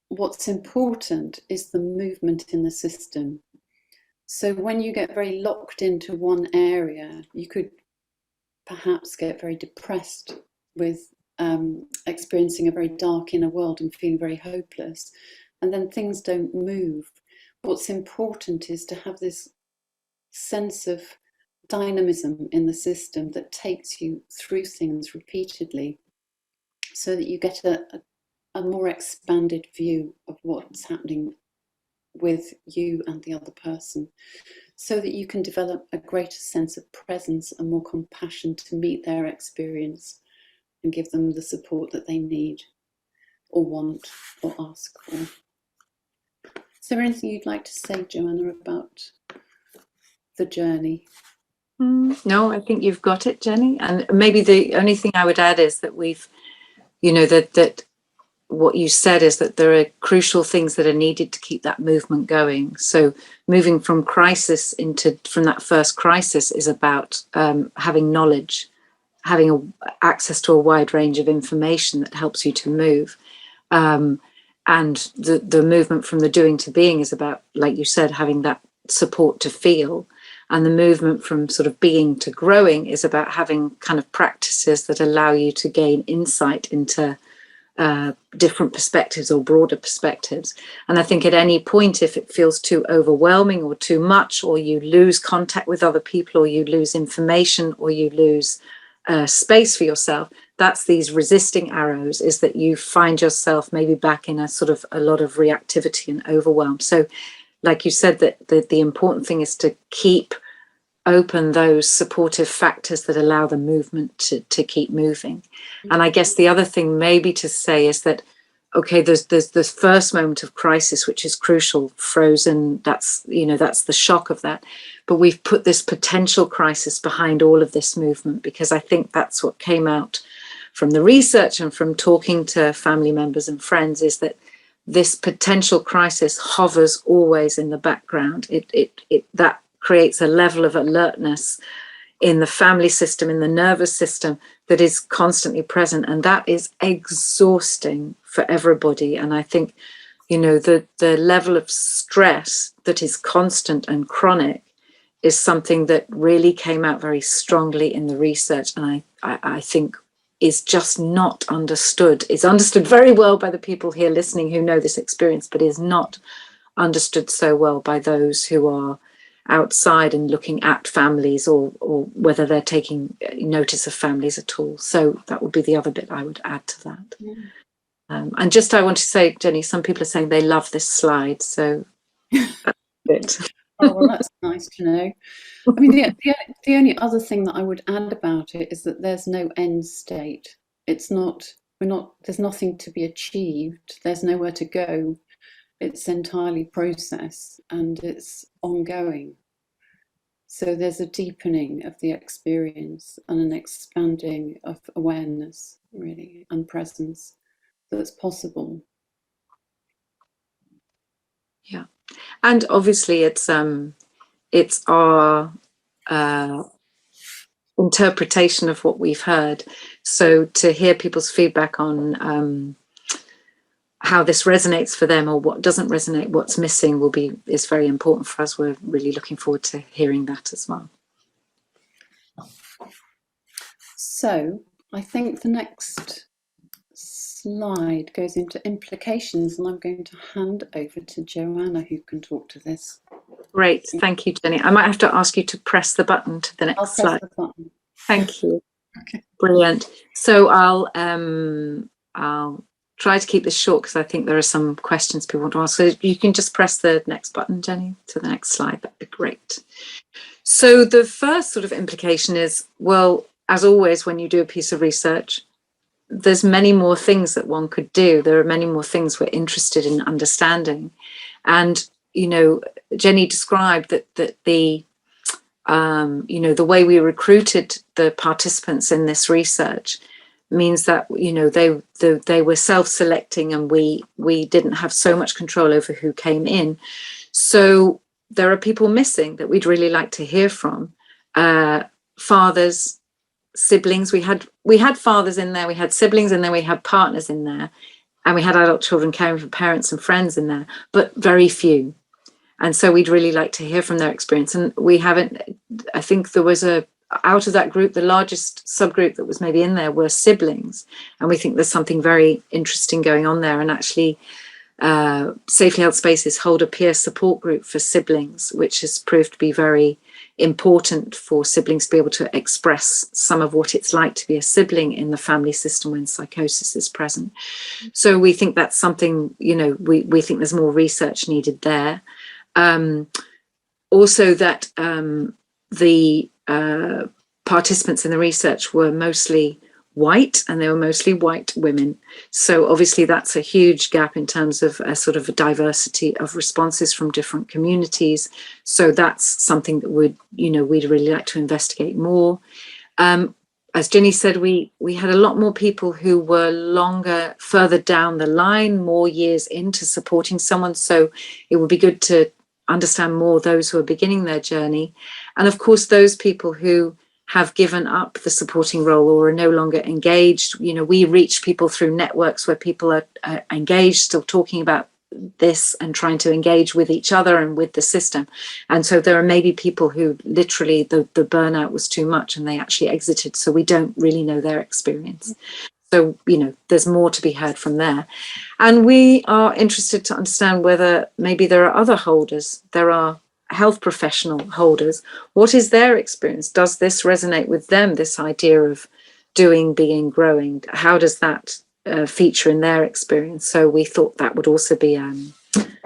what's important is the movement in the system. So when you get very locked into one area, you could perhaps get very depressed with experiencing a very dark inner world and feeling very hopeless, and then things don't move. What's important is to have this sense of dynamism in the system that takes you through things repeatedly, so that you get a more expanded view of what's happening with you and the other person, so that you can develop a greater sense of presence and more compassion to meet their experience and give them the support that they need or want or ask for. Is there anything you'd like to say, Joanna, about the journey? No, I think you've got it, Jenny. And maybe the only thing I would add is that we've, that what you said is that there are crucial things that are needed to keep that movement going. So moving from from that first crisis is about having knowledge, having access to a wide range of information that helps you to move. And the movement from the doing to being is about, like you said, having that support to feel. And the movement from sort of being to growing is about having kind of practices that allow you to gain insight into different perspectives or broader perspectives. And I think at any point, if it feels too overwhelming or too much, or you lose contact with other people, or you lose information, or you lose space for yourself, that's these resisting arrows, is that you find yourself maybe back in a lot of reactivity and overwhelm. So like you said, that the important thing is to keep open those supportive factors that allow the movement to keep moving. And I guess the other thing maybe to say is that, okay, there's this first moment of crisis, which is crucial, frozen, that's the shock of that. But we've put this potential crisis behind all of this movement, because I think that's what came out from the research and from talking to family members and friends, is that this potential crisis hovers always in the background. That creates a level of alertness in the family system, in the nervous system, that is constantly present, and that is exhausting for everybody. And I think, the level of stress that is constant and chronic is something that really came out very strongly in the research, and I think is just not understood. It's understood very well by the people here listening who know this experience, but is not understood so well by those who are outside and looking at families, or whether they're taking notice of families at all. So that would be the other bit I would add to that. And just I want to say, Jenny, some people are saying they love this slide, so that's it. Oh, well, that's nice to know. I mean, the only other thing that I would add about it is that there's no end state. there's nothing to be achieved. There's nowhere to go. It's entirely process and it's ongoing. So there's a deepening of the experience and an expanding of awareness, really, and presence that's possible. Yeah, and obviously it's our interpretation of what we've heard. So to hear people's feedback on how this resonates for them or what doesn't resonate, what's missing, is very important for us. We're really looking forward to hearing that as well. So I think the next slide goes into implications, and I'm going to hand over to Joanna, who can talk to this. Great, thank you, Jenny. I might have to ask you to press the button to the next slide. The button. Thank you. Okay. Brilliant. So I'll try to keep this short because I think there are some questions people want to ask. So you can just press the next button, Jenny, to the next slide. That'd be great. So the first sort of implication is, well, as always, when you do a piece of research, there's many more things that one could do. There are many more things we're interested in understanding. And, you know, Jenny described that the, you know, the way we recruited the participants in this research means that, you know, they were self-selecting and we didn't have so much control over who came in. So there are people missing that we'd really like to hear from. Fathers, siblings. We had fathers in there, we had siblings, and then we had partners in there, and we had adult children caring for parents and friends in there, but very few. And so we'd really like to hear from their experience. And we haven't, I think there was out of that group, the largest subgroup that was maybe in there were siblings. And we think there's something very interesting going on there. And actually, Safely Held Spaces hold a peer support group for siblings, which has proved to be very important for siblings to be able to express some of what it's like to be a sibling in the family system when psychosis is present. So we think that's something, you know, we think there's more research needed there. Also that the participants in the research were mostly white, and they were mostly white women. So obviously that's a huge gap in terms of a sort of a diversity of responses from different communities. So that's something that we'd really like to investigate more. As Jenny said, we had a lot more people who were further down the line, more years into supporting someone. So it would be good to understand more those who are beginning their journey. And of course, those people who have given up the supporting role or are no longer engaged. You know, we reach people through networks where people are engaged, still talking about this and trying to engage with each other and with the system. And so there are maybe people who literally the burnout was too much and they actually exited. So we don't really know their experience. So, you know, there's more to be heard from there. And we are interested to understand whether maybe there are other holders. There are health professional holders. What is their experience? Does this resonate with them, this idea of doing, being, growing? How does that feature in their experience? So we thought that would also be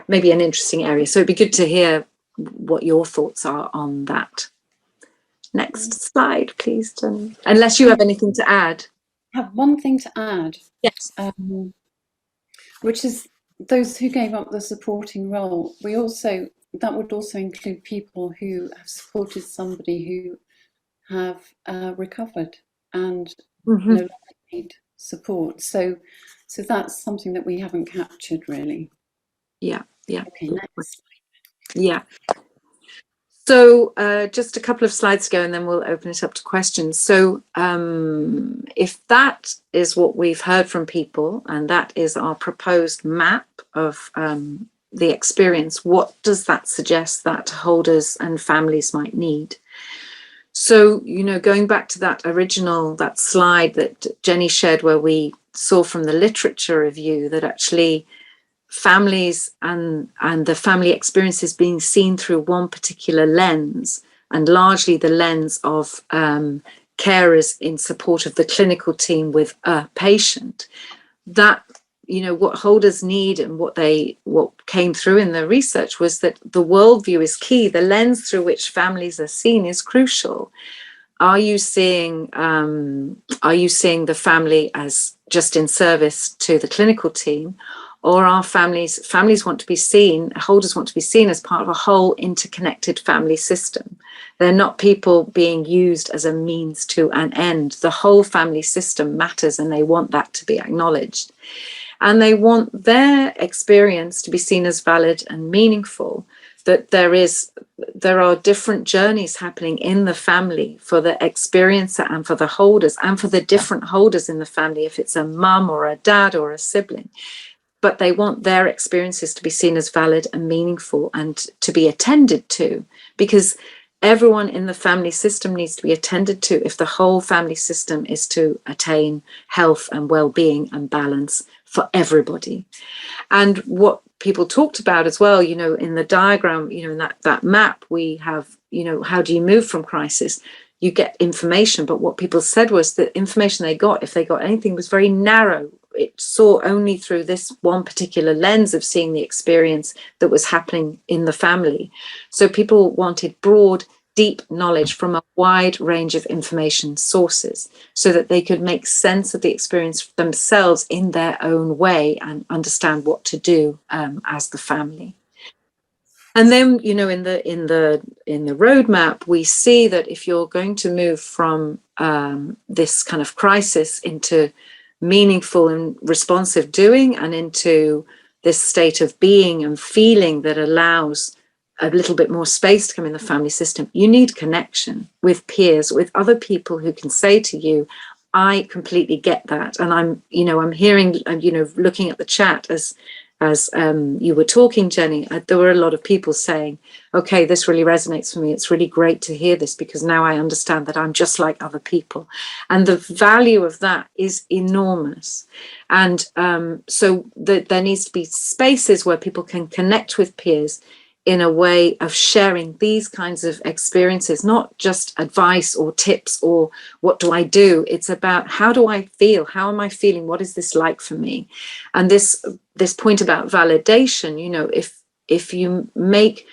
maybe an interesting area. So it'd be good to hear what your thoughts are on that. Next slide, please, Jenny. Unless you have anything to add. I have one thing to add. Yes. Which is those who gave up the supporting role. That would also include people who have supported somebody who have recovered and no longer need support. So that's something that we haven't captured really. Yeah. Okay, next. Yeah. So just a couple of slides ago, and then we'll open it up to questions. So if that is what we've heard from people, and that is our proposed map of the experience, what does that suggest that holders and families might need? So, you know, going back to that slide that Jenny shared, where we saw from the literature review that actually families and the family experiences being seen through one particular lens, and largely the lens of carers in support of the clinical team with a patient, that, you know, what holders need and what came through in the research was that the worldview is key. The lens through which families are seen is crucial. Are you seeing the family as just in service to the clinical team, or are families want to be seen, holders want to be seen as part of a whole interconnected family system? They're not people being used as a means to an end. The whole family system matters, and they want that to be acknowledged. And they want their experience to be seen as valid and meaningful, that there are different journeys happening in the family for the experiencer and for the holders and for the different holders in the family, if it's a mum or a dad or a sibling. But they want their experiences to be seen as valid and meaningful and to be attended to, because everyone in the family system needs to be attended to if the whole family system is to attain health and well-being and balance for everybody. And what people talked about as well, in the diagram, in that map, we have, how do you move from crisis? You get information, but what people said was that information they got, if they got anything, was very narrow. It saw only through this one particular lens of seeing the experience that was happening in the family. So people wanted broad, deep knowledge from a wide range of information sources so that they could make sense of the experience themselves in their own way and understand what to do as the family. And then, in the roadmap, we see that if you're going to move from this kind of crisis into meaningful and responsive doing and into this state of being and feeling that allows a little bit more space to come in the family system, you need connection with peers, with other people who can say to you, I completely get that. And I'm hearing, looking at the chat as you were talking, Jenny, there were a lot of people saying, okay, this really resonates for me. It's really great to hear this because now I understand that I'm just like other people. And the value of that is enormous. And so there needs to be spaces where people can connect with peers in a way of sharing these kinds of experiences, not just advice or tips or what do I do? It's about how do I feel? How am I feeling? What is this like for me? And this point about validation, if you make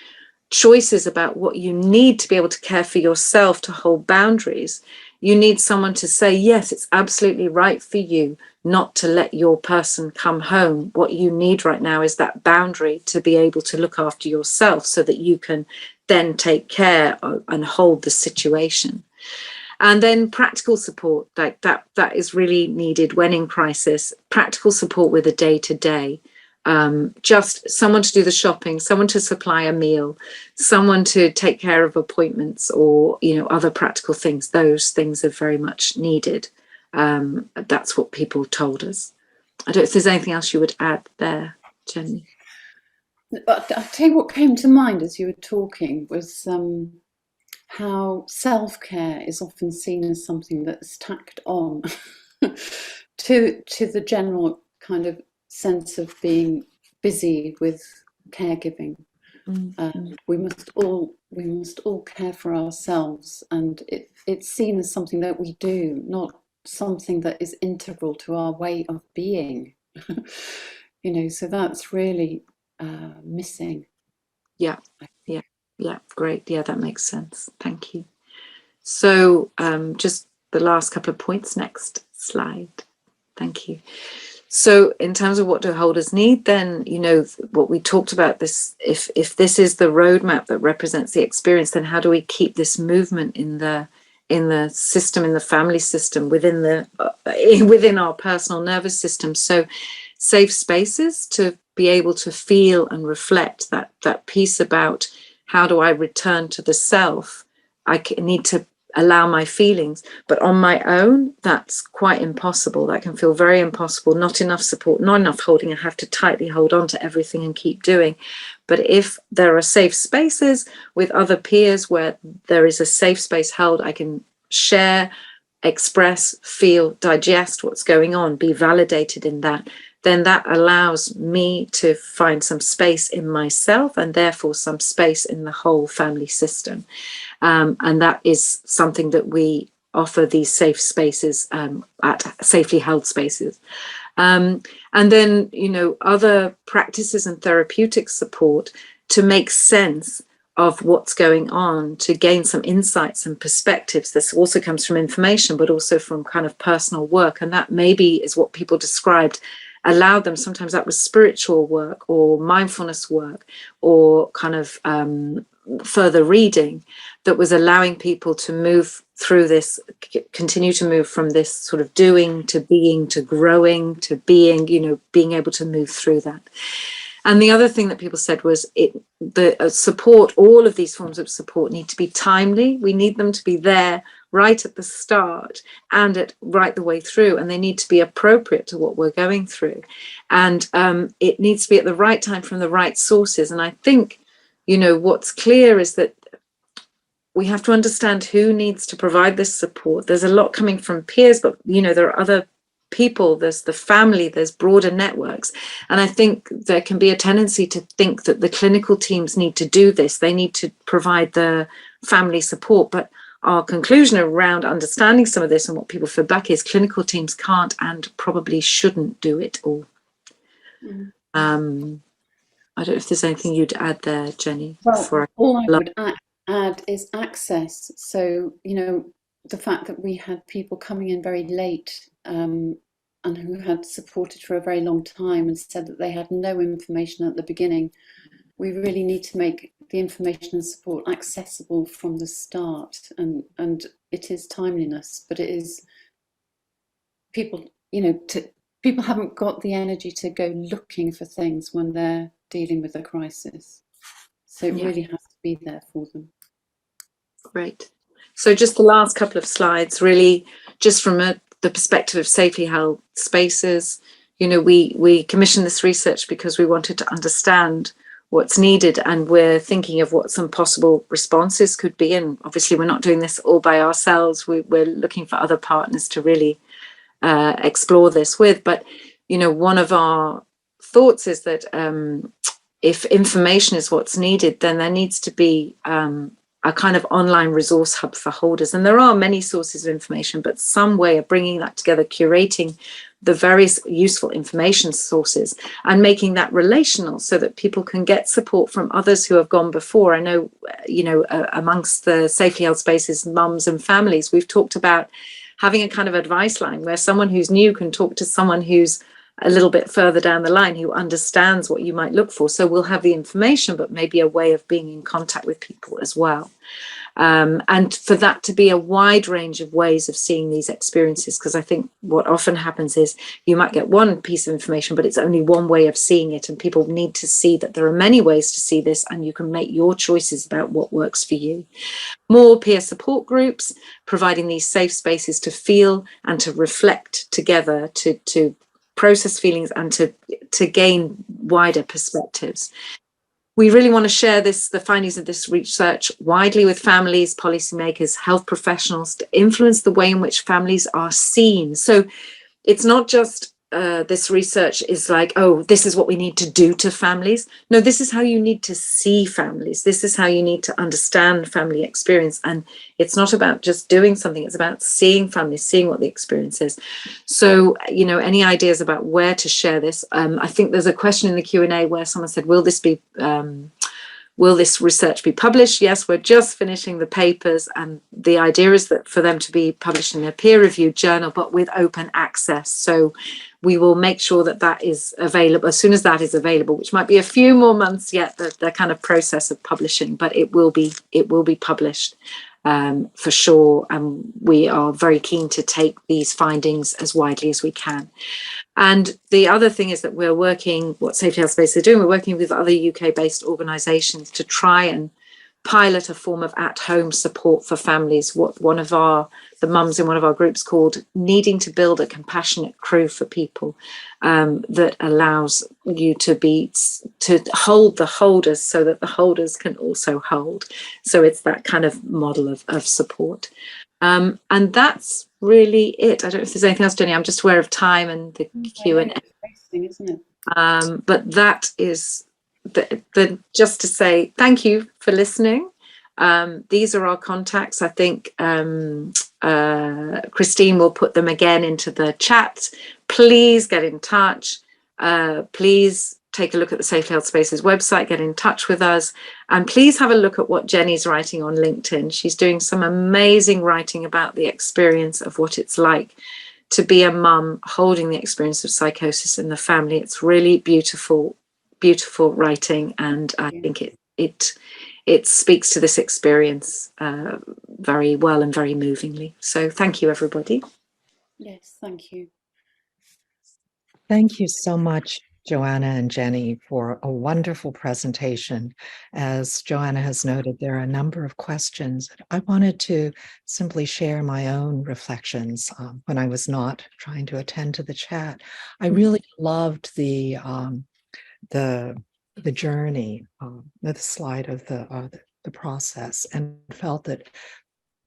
choices about what you need to be able to care for yourself, to hold boundaries, you need someone to say, yes, it's absolutely right for you not to let your person come home. What you need right now is that boundary to be able to look after yourself so that you can then take care and hold the situation. And then practical support, like that is really needed when in crisis. Practical support with a day-to-day. Just someone to do the shopping, someone to supply a meal, someone to take care of appointments or other practical things. Those things are very much needed. That's what people told us. I don't know if there's anything else you would add there, Jenny. I'll tell you what came to mind as you were talking was how self-care is often seen as something that's tacked on to the general kind of sense of being busy with caregiving. We must all care for ourselves, and it's seen as something that we do, not something that is integral to our way of being. So that's really missing. Yeah, great. Yeah, that makes sense. Thank you. So just the last couple of points, next slide. Thank you. So in terms of what do holders need, then, what we talked about, this, if this is the roadmap that represents the experience, then how do we keep this movement in the system, in the family system, within our personal nervous system? So safe spaces to be able to feel and reflect that piece about how do I return to the self. I need to allow my feelings, but on my own, that's quite impossible. That can feel very impossible. Not enough support, not enough holding. I have to tightly hold on to everything and keep doing. But if there are safe spaces with other peers where there is a safe space held, I can share, express, feel, digest what's going on, be validated in that, then that allows me to find some space in myself and therefore some space in the whole family system. And that is something that we offer, these safe spaces at safely held spaces. And then, other practices and therapeutic support to make sense of what's going on, to gain some insights and perspectives. This also comes from information, but also from kind of personal work. And that maybe is what people described allowed them. Sometimes that was spiritual work or mindfulness work or kind of further reading that was allowing people to move through this, continue to move from this sort of doing to being to growing to being, being able to move through that. And the other thing that people said was the support, all of these forms of support need to be timely. We need them to be there right at the start and right the way through, and they need to be appropriate to what we're going through. And it needs to be at the right time from the right sources. And I think, what's clear is that we have to understand who needs to provide this support. There's a lot coming from peers, but, there are other people, there's the family, there's broader networks. And I think there can be a tendency to think that the clinical teams need to do this. They need to provide the family support. But our conclusion around understanding some of this and what people feel back is clinical teams can't and probably shouldn't do it all. I don't know if there's anything you'd add there, Jenny. Well, all I would add is access. So, the fact that we had people coming in very late and who had supported for a very long time and said that they had no information at the beginning. We really need to make the information and support accessible from the start, and it is timeliness, but it is people, people haven't got the energy to go looking for things when they're dealing with a crisis. So it really has to be there for them. Great. So just the last couple of slides, really, just from the perspective of safely held spaces. We commissioned this research because we wanted to understand what's needed, and we're thinking of what some possible responses could be. And obviously we're not doing this all by ourselves. We're looking for other partners to really explore this with. But, one of our thoughts is that if information is what's needed, then there needs to be a kind of online resource hub for holders. And there are many sources of information, but some way of bringing that together, curating the various useful information sources and making that relational so that people can get support from others who have gone before. I know, amongst the safely held spaces, mums and families, we've talked about having a kind of advice line where someone who's new can talk to someone who's a little bit further down the line who understands what you might look for. So we'll have the information, but maybe a way of being in contact with people as well. And for that to be a wide range of ways of seeing these experiences, because I think what often happens is you might get one piece of information, but it's only one way of seeing it. And people need to see that there are many ways to see this, and you can make your choices about what works for you. More peer support groups, providing these safe spaces to feel and to reflect together, to process feelings and to gain wider perspectives. We really want to share the findings of this research widely with families, policymakers, health professionals, to influence the way in which families are seen. So it's not just this research is like, oh, this is what we need to do to families. No, this is how you need to see families. This is how you need to understand family experience. And it's not about just doing something. It's about seeing families, seeing what the experience is. So, any ideas about where to share this? I think there's a question in the Q&A where someone said, will this research be published? Yes, we're just finishing the papers, and the idea is that for them to be published in a peer-reviewed journal, but with open access. So we will make sure that that is available as soon as that is available, which might be a few more months yet, the kind of process of publishing, but it will be published for sure. And we are very keen to take these findings as widely as we can. And the other thing is that we're working, what Safety Health Spaces are doing, we're working with other UK-based organisations to try and pilot a form of at-home support for families, what the mums in one of our groups called needing to build a compassionate crew for people, that allows you to hold the holders so that the holders can also hold. So it's that kind of model of support. And that's really it. I don't know if there's anything else, Jenny. I'm just aware of time and the Q&A. Isn't it? But that is just to say thank you for listening. These are our contacts. I think Christine will put them again into the chat. Please get in touch. Please take a look at the Safely Held Spaces website, get in touch with us, and please have a look at what Jenny's writing on LinkedIn. She's doing some amazing writing about the experience of what it's like to be a mum holding the experience of psychosis in the family. It's really beautiful, beautiful writing, and I think it speaks to this experience very well and very movingly. So thank you, everybody. Yes, thank you. Thank you so much, Joanna and Jenny, for a wonderful presentation. As Joanna has noted, there are a number of questions. I wanted to simply share my own reflections when I was not trying to attend to the chat. I really loved the journey, the slide of the process, and felt that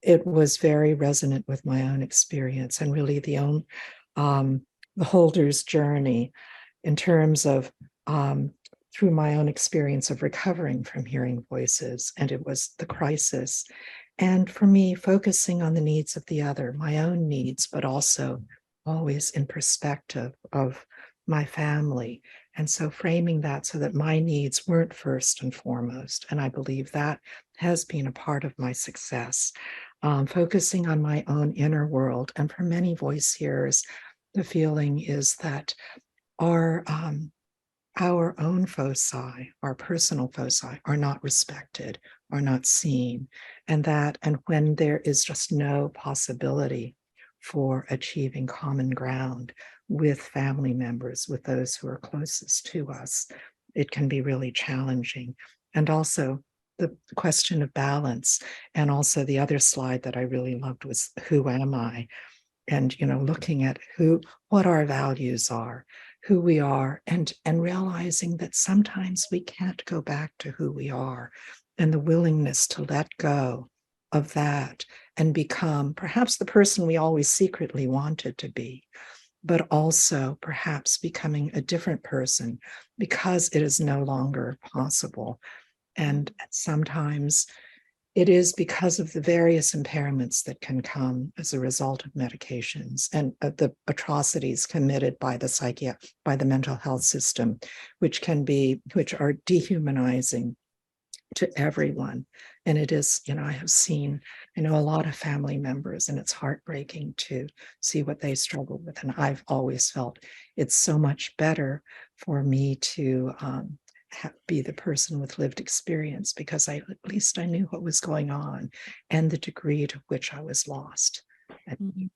it was very resonant with my own experience and really the holder's journey in terms of through my own experience of recovering from hearing voices. And it was the crisis. And for me, focusing on the needs of the other, my own needs, but also always in perspective of my family. And so framing that so that my needs weren't first and foremost. And I believe that has been a part of my success, focusing on my own inner world. And for many voice hearers, the feeling is that our own foci, our personal foci, are not respected, are not seen, and when there is just no possibility for achieving common ground with family members, with those who are closest to us, it can be really challenging. And also the question of balance, and also the other slide that I really loved was, who am I? And looking at what our values are, who we are, and realizing that sometimes we can't go back to who we are, and the willingness to let go of that and become perhaps the person we always secretly wanted to be, but also perhaps becoming a different person because it is no longer possible. And sometimes it is because of the various impairments that can come as a result of medications and the atrocities committed by the mental health system, which are dehumanizing to everyone. And it is, I know a lot of family members, and it's heartbreaking to see what they struggle with. And I've always felt it's so much better for me to be the person with lived experience, because at least I knew what was going on and the degree to which I was lost. Mm-hmm.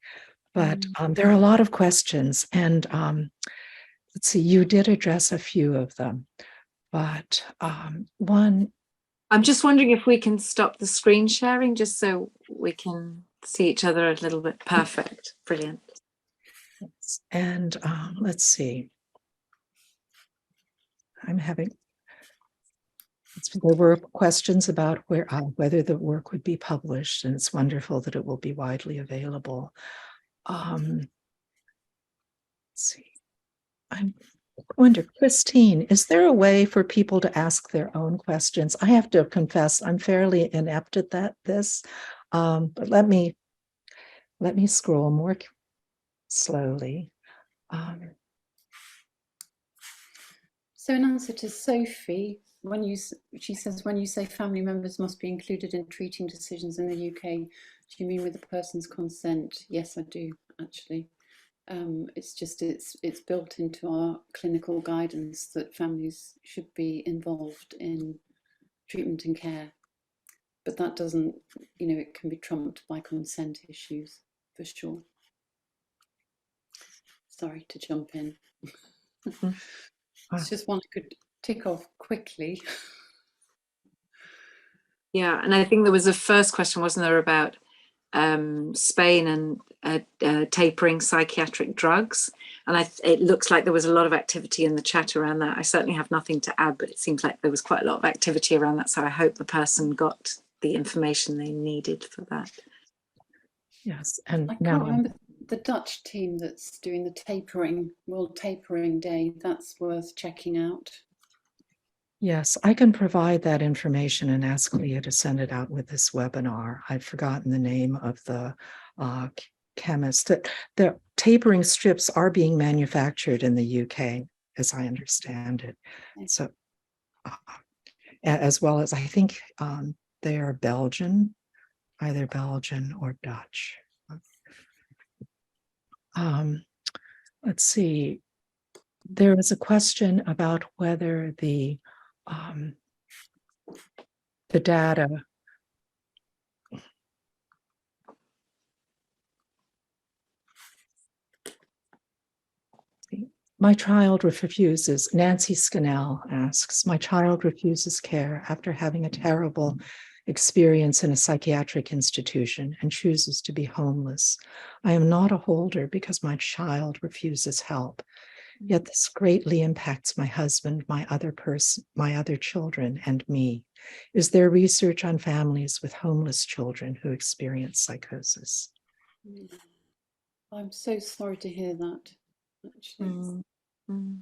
But there are a lot of questions, and let's see, you did address a few of them, but one. I'm just wondering if we can stop the screen sharing just so we can see each other a little bit. Perfect. Brilliant. Yes. And let's see. There were questions about whether the work would be published, and it's wonderful that it will be widely available. Let's see. I wonder, Christine, is there a way for people to ask their own questions? I have to confess, I'm fairly inept at this, but let me scroll more slowly. So in answer to Sophie, she says, when you say family members must be included in treating decisions in the UK, do you mean with the person's consent? Yes, I do, actually. It's built into our clinical guidance that families should be involved in treatment and care, but that doesn't, it can be trumped by consent issues for sure. Sorry to jump in. It's just one I could tick off quickly. Yeah, and I think there was a first question, wasn't there, about Spain and tapering psychiatric drugs, and it looks like there was a lot of activity in the chat around that. I certainly have nothing to add, but it seems like there was quite a lot of activity around that, so I hope the person got the information they needed for that. Yes, and I can't remember the Dutch team that's doing the World Tapering Day. That's worth checking out. Yes, I can provide that information and ask Leah to send it out with this webinar. I've forgotten the name of the chemist. The tapering strips are being manufactured in the UK, as I understand it. Okay. So, as well as I think they are Belgian, either Belgian or Dutch. Let's see. There was a question about whether the data my child refuses, Nancy Scannell asks, my child refuses care after having a terrible experience in a psychiatric institution and chooses to be homeless. I am not a holder because my child refuses help. Yet this greatly impacts my husband, my other children, and me. Is there research on families with homeless children who experience psychosis? I'm so sorry to hear that, actually. Mm.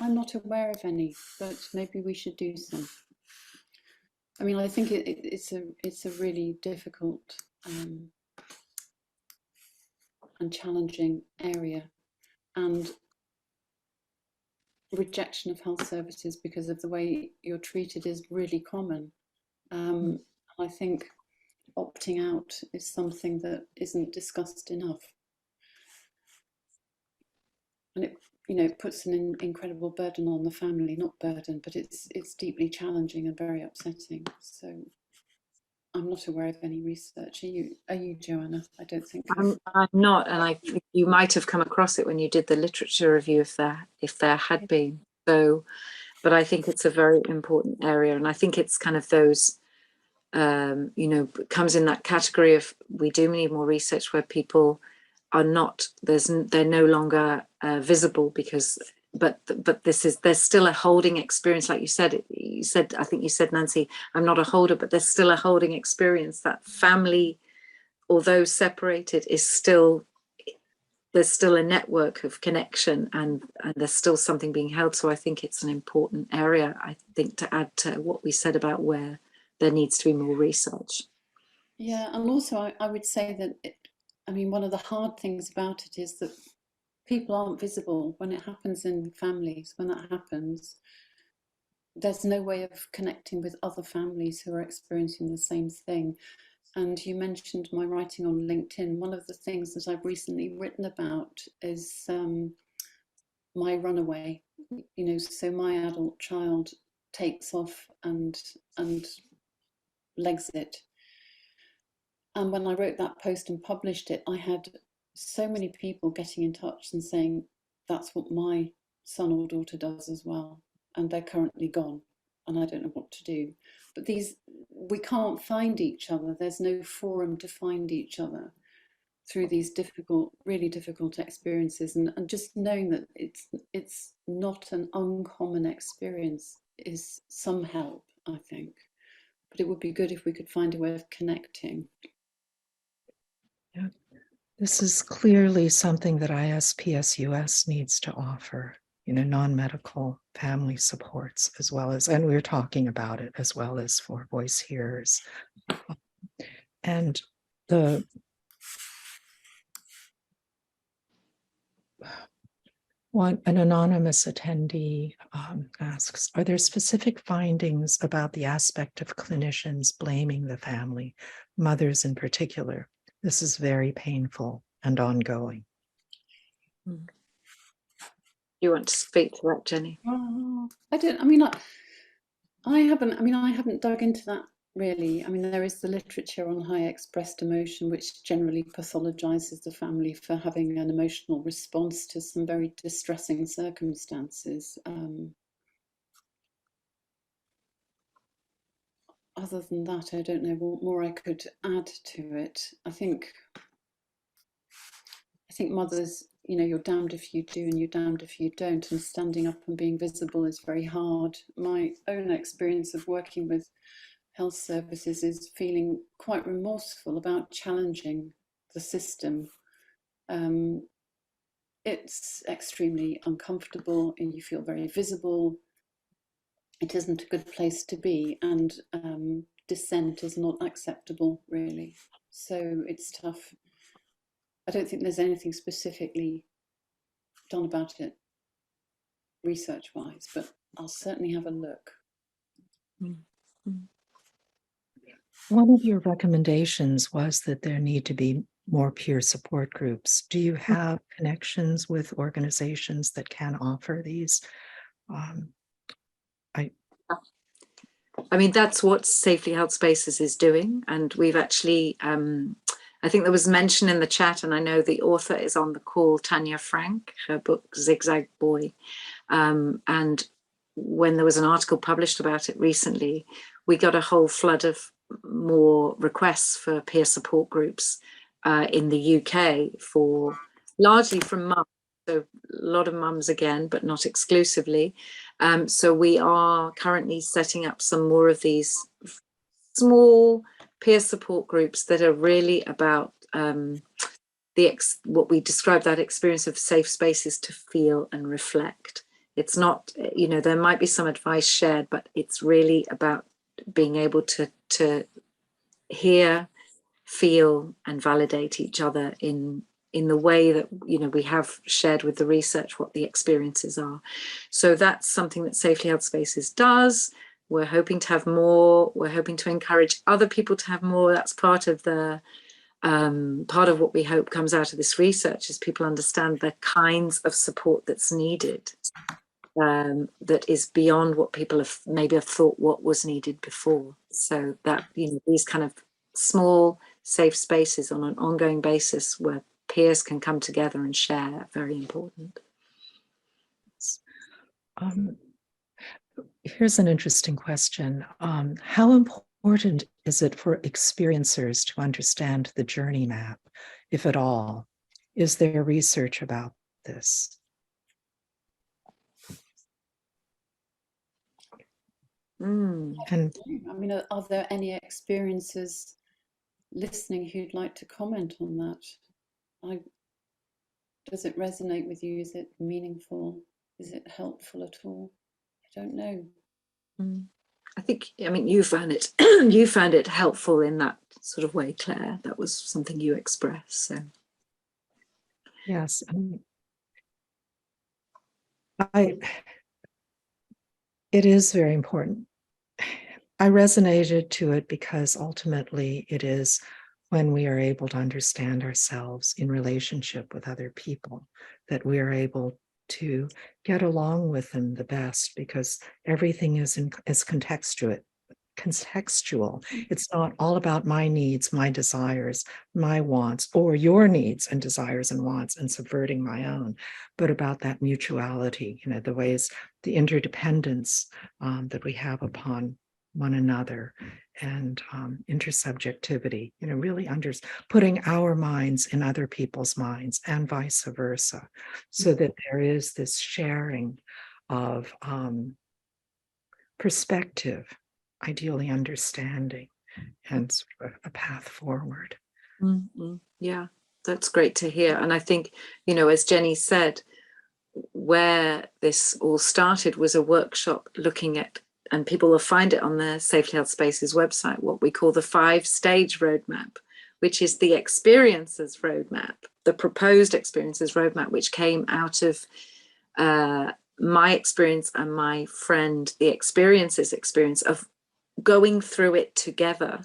I'm not aware of any, but maybe we should do some. I mean, I think it's a really difficult and challenging area, and rejection of health services because of the way you're treated is really common. I think opting out is something that isn't discussed enough, and it puts an incredible burden on the family. Not burden, but it's deeply challenging and very upsetting. So I'm not aware of any research. Are you, Joanna? I don't think I'm not, and I think you might have come across it when you did the literature review if there had been. So, but I think it's a very important area, and I think it's kind of those comes in that category of we do need more research where people are not they're no longer visible because but there's still a holding experience, like you said, I think you said, Nancy, I'm not a holder, but there's still a holding experience. That family, although separated, is still, there's still a network of connection, and there's still something being held. So I think it's an important area, I think, to add to what we said about where there needs to be more research. Yeah, and also I would say that one of the hard things about it is that people aren't visible when it happens in families. When that happens, there's no way of connecting with other families who are experiencing the same thing. And you mentioned my writing on LinkedIn. One of the things that I've recently written about is my runaway. So my adult child takes off and legs it. And when I wrote that post and published it, I had so many people getting in touch and saying, that's what my son or daughter does as well. And they're currently gone and I don't know what to do. But we can't find each other. There's no forum to find each other through these really difficult experiences. And just knowing that it's not an uncommon experience is some help, I think. But it would be good if we could find a way of connecting. Yeah. This is clearly something that ISPS-US needs to offer, non-medical family supports, as well as, and we're talking about it, as well as for voice hearers. And an anonymous attendee asks, are there specific findings about the aspect of clinicians blaming the family, mothers in particular? This is very painful and ongoing. You want to speak to that, Jenny? I haven't dug into that really. There is the literature on high expressed emotion, which generally pathologizes the family for having an emotional response to some very distressing circumstances. Other than that, I don't know what more I could add to it. I think mothers, you're damned if you do and you're damned if you don't, and standing up and being visible is very hard. My own experience of working with health services is feeling quite remorseful about challenging the system. It's extremely uncomfortable and you feel very visible. It isn't a good place to be, and dissent is not acceptable, really. So it's tough. I don't think there's anything specifically done about it. research-wise, but I'll certainly have a look. One of your recommendations was that there need to be more peer support groups. Do you have connections with organizations that can offer these? I mean, that's what Safely Held Spaces is doing. And we've actually, I think there was mention in the chat, and I know the author is on the call, Tanya Frank, her book Zigzag Boy. And when there was an article published about it recently, we got a whole flood of more requests for peer support groups in the UK, for largely from mums. So a lot of mums again, but not exclusively. So we are currently setting up some more of these small peer support groups that are really about what we describe, that experience of safe spaces to feel and reflect. It's not, you know, there might be some advice shared, but it's really about being able to hear, feel, and validate each other in the way that, you know, we have shared with the research what the experiences are. So that's something that Safely Held Spaces does. We're hoping to have more. We're hoping to encourage other people to have more. That's part of the part of what we hope comes out of this research, is people understand the kinds of support that's needed, that is beyond what people have maybe have thought what was needed before. So that, you know, these kind of small safe spaces on an ongoing basis where peers can come together and share are very important. Here's an interesting question. How important is it for experiencers to understand the journey map, if at all? Is there research about this? And I mean, are there any experiences listening who'd like to comment on that? Does it resonate with you? Is it meaningful? Is it helpful at all? I don't know. I think, I mean, you found it you found it helpful in that sort of way, Claire. That was something you expressed. So yes, it is very important. I resonated to it because ultimately it is when we are able to understand ourselves in relationship with other people that we are able to get along with them the best, because everything is contextual. It's not all about my needs, my desires, my wants, or your needs and desires and wants and subverting my own, but about that mutuality, you know, the ways, the interdependence that we have upon one another, and intersubjectivity, you know, really putting our minds in other people's minds and vice versa, so that there is this sharing of perspective, ideally understanding, and sort of a path forward. Yeah, that's great to hear. And I think, you know, as Jenny said, where this all started was a workshop looking at, and people will find it on the Safely Held Spaces website, what we call the 5-stage roadmap, which is the experiences roadmap, the proposed experiences roadmap, which came out of my experience and my friend, the experiences experience of going through it together.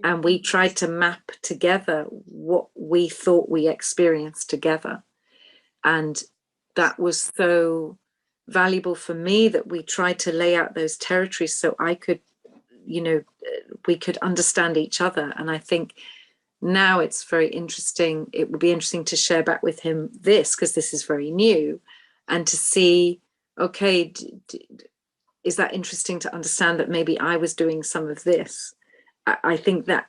And we tried to map together what we thought we experienced together. And that was so valuable for me, that we tried to lay out those territories so I could, you know, we could understand each other. And I think now it's very interesting. It would be interesting to share back with him this, because this is very new, and to see, okay, is that interesting to understand that maybe I was doing some of this? I think that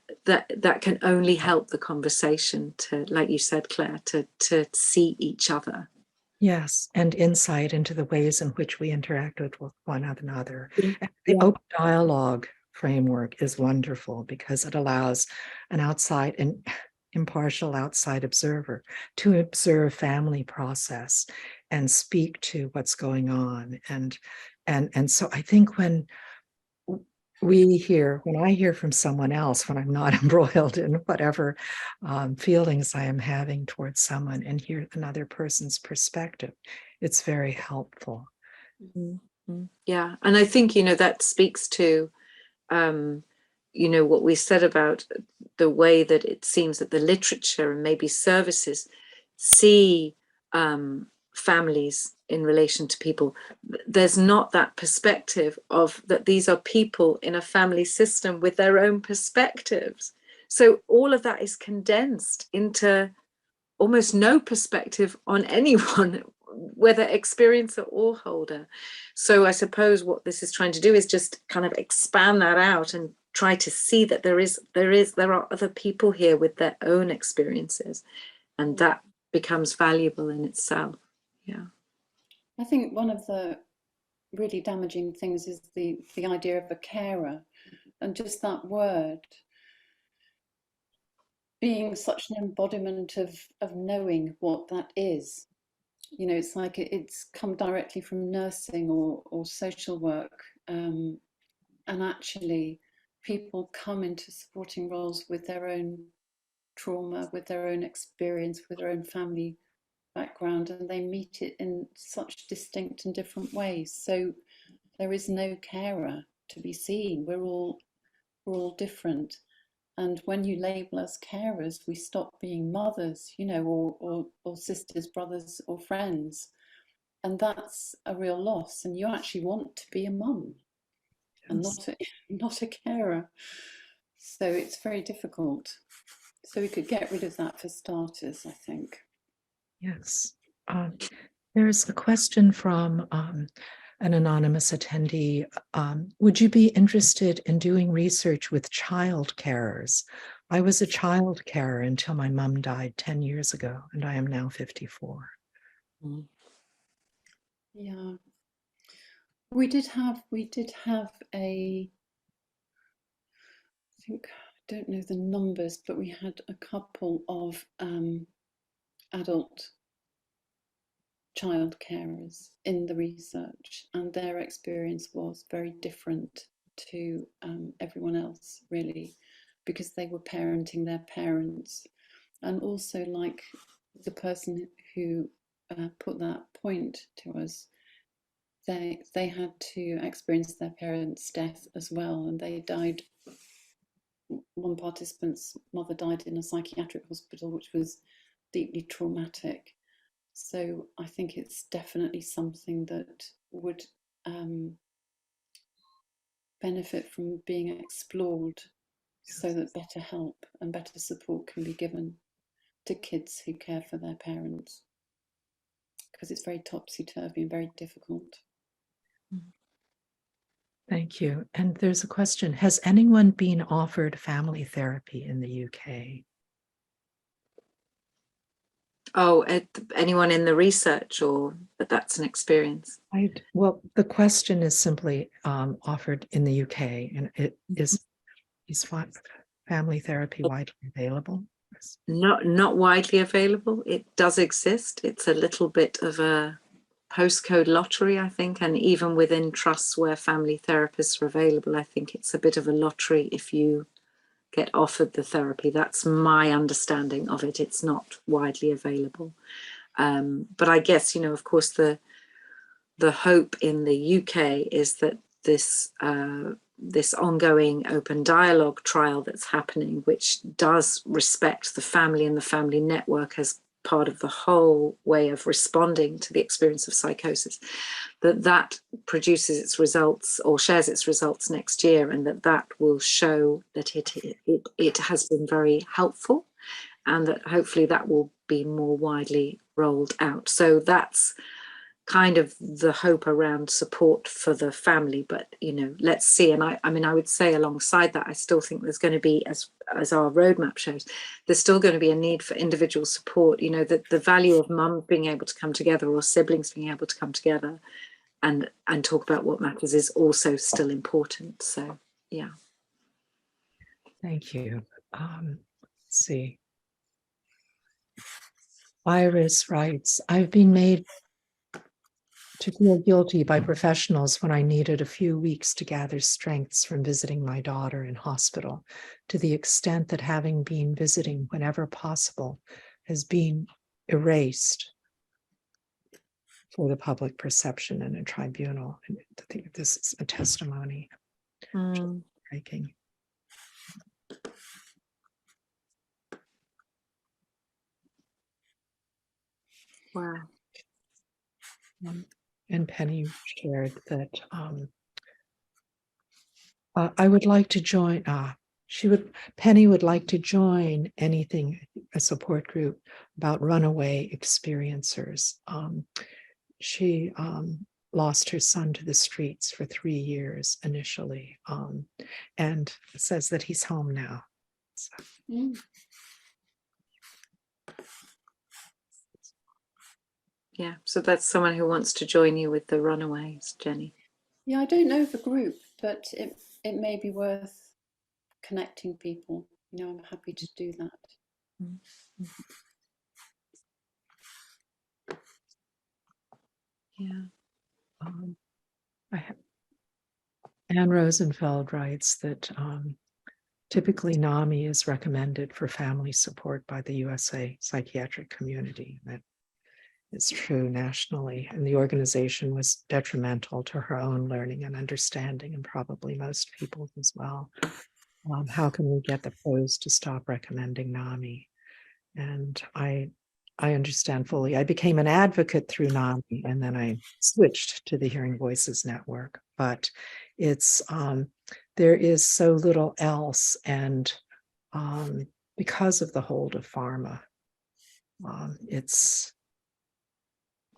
can only help the conversation to, like you said, Claire, to see each other. Yes, and insight into the ways in which we interact with one another. Yeah. The open dialogue framework is wonderful because it allows an outside and impartial outside observer to observe family process and speak to what's going on. And so I think when I hear from someone else, when I'm not embroiled in whatever feelings I am having towards someone, and hear another person's perspective, it's very helpful. Yeah, and I think, that speaks to, what we said about the way that it seems that the literature and maybe services see families in relation to people. There's not that perspective of that these are people in a family system with their own perspectives. So all of that is condensed into almost no perspective on anyone, whether experiencer or holder. So I suppose what this is trying to do is just kind of expand that out and try to see that there are other people here with their own experiences, and that becomes valuable in itself. Yeah. I think one of the really damaging things is the idea of a carer, and just that word being such an embodiment of knowing what that is. It's like it's come directly from nursing or social work, and actually people come into supporting roles with their own trauma, with their own experience, with their own family background, and they meet it in such distinct and different ways. So there is no carer to be seen. We're all different. And when you label us carers, we stop being mothers, or sisters, brothers, or friends. And that's a real loss. And you actually want to be a mum and not a carer. So it's very difficult. So we could get rid of that for starters, I think. Yes. There's a question from an anonymous attendee. Would you be interested in doing research with child carers? I was a child carer until my mom died 10 years ago, and I am now 54. Yeah. We did have a, I think, I don't know the numbers, but we had a couple of adult child carers in the research, and their experience was very different to everyone else, really, because they were parenting their parents. And also, like the person who put that point to us, they had to experience their parents' death as well, and they died. One participant's mother died in a psychiatric hospital, which was deeply traumatic. So I think it's definitely something that would benefit from being explored, so that better help and better support can be given to kids who care for their parents, because it's very topsy-turvy and very difficult. Thank you. And there's a question. Has anyone been offered family therapy in the UK? Oh, anyone in the research, or that's an experience? Well, the question is simply offered in the UK, and it is family therapy widely available? Not widely available. It does exist. It's a little bit of a postcode lottery, I think, and even within trusts where family therapists are available, I think it's a bit of a lottery if you get offered the therapy. That's my understanding of it. It's not widely available. But I guess, of course, the hope in the UK is that this ongoing open dialogue trial that's happening, which does respect the family and the family network as part of the whole way of responding to the experience of psychosis, that produces its results or shares its results next year, and that will show that it has been very helpful, and that hopefully that will be more widely rolled out. So that's kind of the hope around support for the family. But let's see. And I mean I would say alongside that, I still think there's going to be, as our roadmap shows, there's still going to be a need for individual support. That the value of mum being able to come together, or siblings being able to come together and talk about what matters, is also still important. So yeah. Thank you. Let's see. Iris writes, I've been made to feel guilty by professionals when I needed a few weeks to gather strengths from visiting my daughter in hospital, to the extent that having been visiting whenever possible has been erased for the public perception in a tribunal. And I think this is a testimony. Striking. Wow. And Penny shared that I would like to join. Penny would like to join anything, a support group about runaway experiencers. She lost her son to the streets for 3 years initially, and says that he's home now. So. Yeah, so that's someone who wants to join you with the runaways, Jenny. Yeah, I don't know the group, but it may be worth connecting people. You know, I'm happy to do that. Yeah. Anne Rosenfeld writes that typically NAMI is recommended for family support by the USA psychiatric community. That is true nationally, and the organization was detrimental to her own learning and understanding, and probably most people's as well. How can we get the pros to stop recommending NAMI? And I understand fully. I became an advocate through NAMI, and then I switched to the Hearing Voices Network. But it's there is so little else, and because of the hold of pharma, it's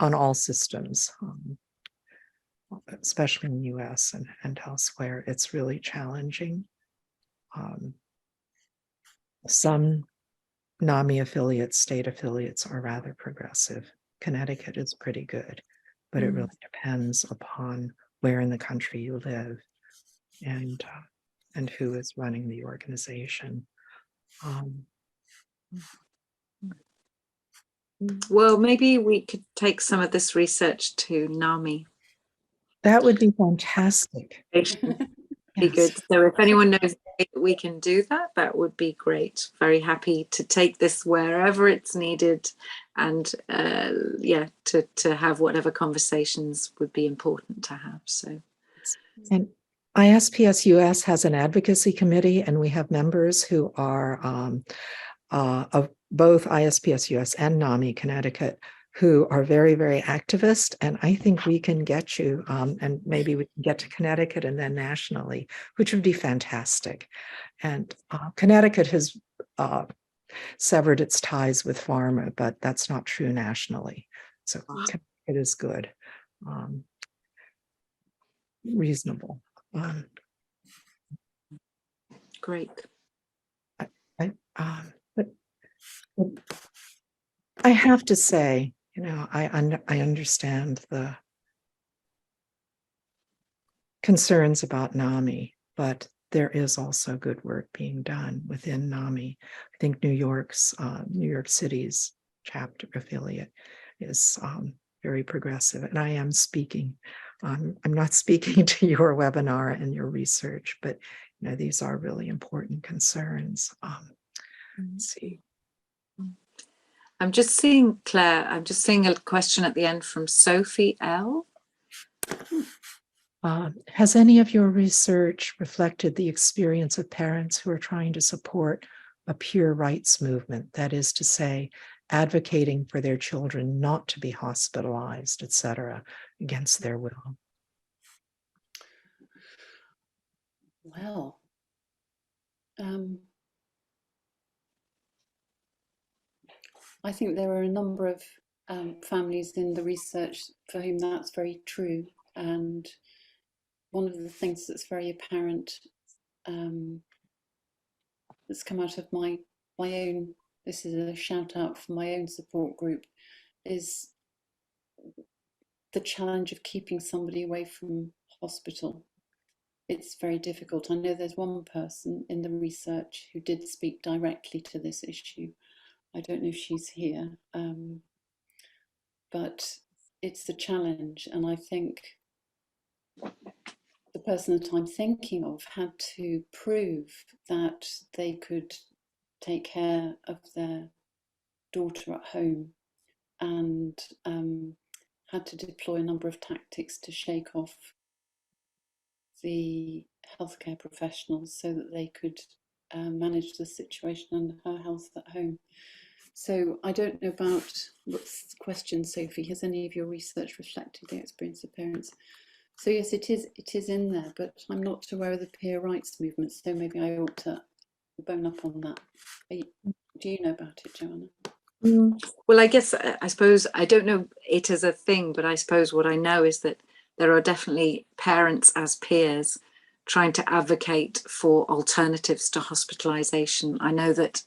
on all systems, especially in the US and elsewhere. It's really challenging. Some NAMI affiliates, state affiliates, are rather progressive. Connecticut is pretty good, but it really depends upon where in the country you live and who is running the organization. Well, maybe we could take some of this research to NAMI. That would be fantastic. Be good. So if anyone knows that we can do that, that would be great. Very happy to take this wherever it's needed, and to have whatever conversations would be important to have. So, and ISPS-US has an advocacy committee, and we have members who are of both ISPS-US and NAMI Connecticut, who are very, very activist. And I think we can get you, and maybe we can get to Connecticut and then nationally, which would be fantastic. And Connecticut has severed its ties with pharma, but that's not true nationally. So Connecticut is good, reasonable. great. But I have to say, you know, I understand the concerns about NAMI, but there is also good work being done within NAMI. I think New York City's chapter affiliate is very progressive, and I am speaking. I'm not speaking to your webinar and your research, but you know, these are really important concerns. Let's see. I'm just seeing, Claire, I'm just seeing a question at the end from Sophie L. Has any of your research reflected the experience of parents who are trying to support a pure rights movement? That is to say, advocating for their children not to be hospitalized, etc., against their will? Well, I think there are a number of families in the research for whom that's very true. And one of the things that's very apparent that's come out of my own, this is a shout out for my own support group, is the challenge of keeping somebody away from hospital. It's very difficult. I know there's one person in the research who did speak directly to this issue. I don't know if she's here, but it's a challenge. And I think the person that I'm thinking of had to prove that they could take care of their daughter at home and had to deploy a number of tactics to shake off the healthcare professionals so that they could manage the situation and her health at home. So I don't know about what's the question, Sophie. Has any of your research reflected the experience of parents? So yes, it is in there, but I'm not aware of the peer rights movement, so maybe I ought to bone up on that. Do you know about it, Joanna? Well, I suppose I don't know it as a thing, but I suppose what I know is that there are definitely parents as peers trying to advocate for alternatives to hospitalisation. I know that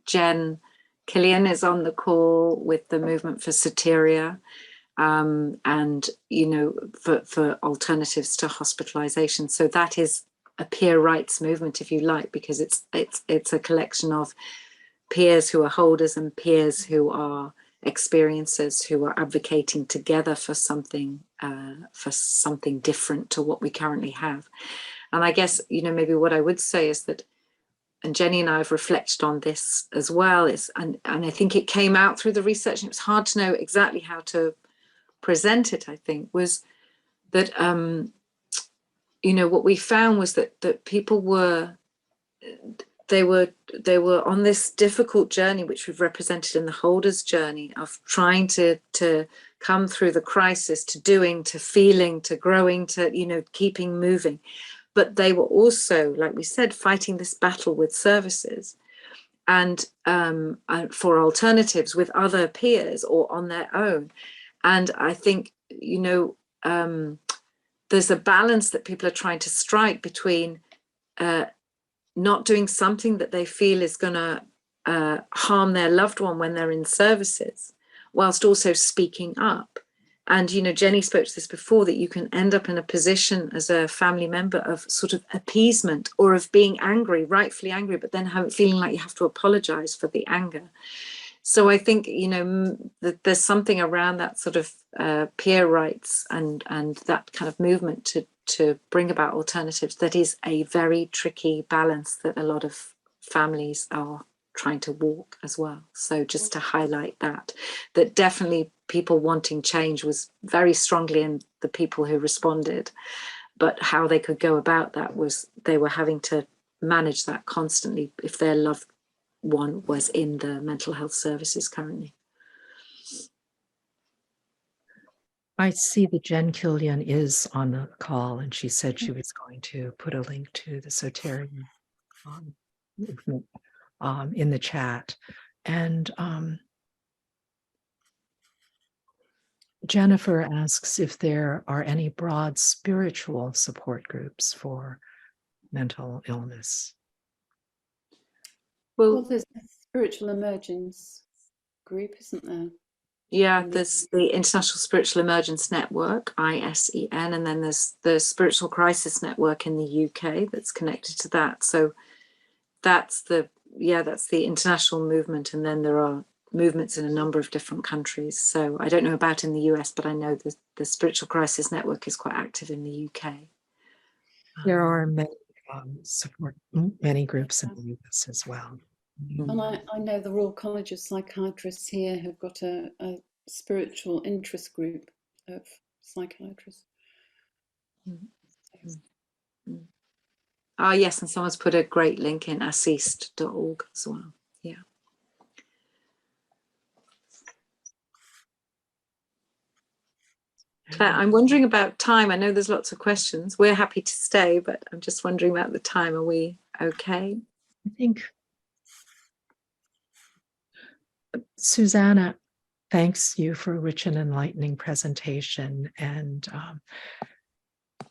Jen Killian is on the call with the Movement for Soteria, and for alternatives to hospitalisation. So that is a peer rights movement, if you like, because it's a collection of peers who are holders and peers who are experiencers who are advocating together for something different to what we currently have. And I guess, maybe what I would say is that, and Jenny and I have reflected on this as well, and I think it came out through the research, and it was hard to know exactly how to present it, I think, was that, what we found was that people were on this difficult journey, which we've represented in the holders' journey of trying to come through the crisis, to doing, to feeling, to growing, to, keeping moving. But they were also, like we said, fighting this battle with services and for alternatives with other peers or on their own. And I think, there's a balance that people are trying to strike between not doing something that they feel is going to harm their loved one when they're in services, whilst also speaking up. And, Jenny spoke to this before, that you can end up in a position as a family member of sort of appeasement or of being angry, rightfully angry, but then feeling like you have to apologize for the anger. So I think, that there's something around that sort of peer rights and that kind of movement to bring about alternatives that is a very tricky balance that a lot of families are trying to walk as well. So just to highlight that definitely people wanting change was very strongly in the people who responded, but how they could go about that was they were having to manage that constantly if their loved one was in the mental health services currently. I see that Jen Killian is on the call, and she said she was going to put a link to the Soteria movement in the chat. And Jennifer asks if there are any broad spiritual support groups for mental illness. Well, there's a spiritual emergence group, isn't there? Yeah, there's the International Spiritual Emergence Network, ISEN, and then there's the Spiritual Crisis Network in the UK that's connected to that. So that's the international movement, and then there are movements in a number of different countries. So I don't know about in the US, but I know the Spiritual Crisis Network is quite active in the UK. There are many groups in the US as well. And I know the Royal College of Psychiatrists here have got a spiritual interest group of psychiatrists. Yes, and someone's put a great link in assist.org as well. Yeah. Claire, I'm wondering about time. I know there's lots of questions. We're happy to stay, but I'm just wondering about the time. Are we okay? I think Susanna thanks you for a rich and enlightening presentation. And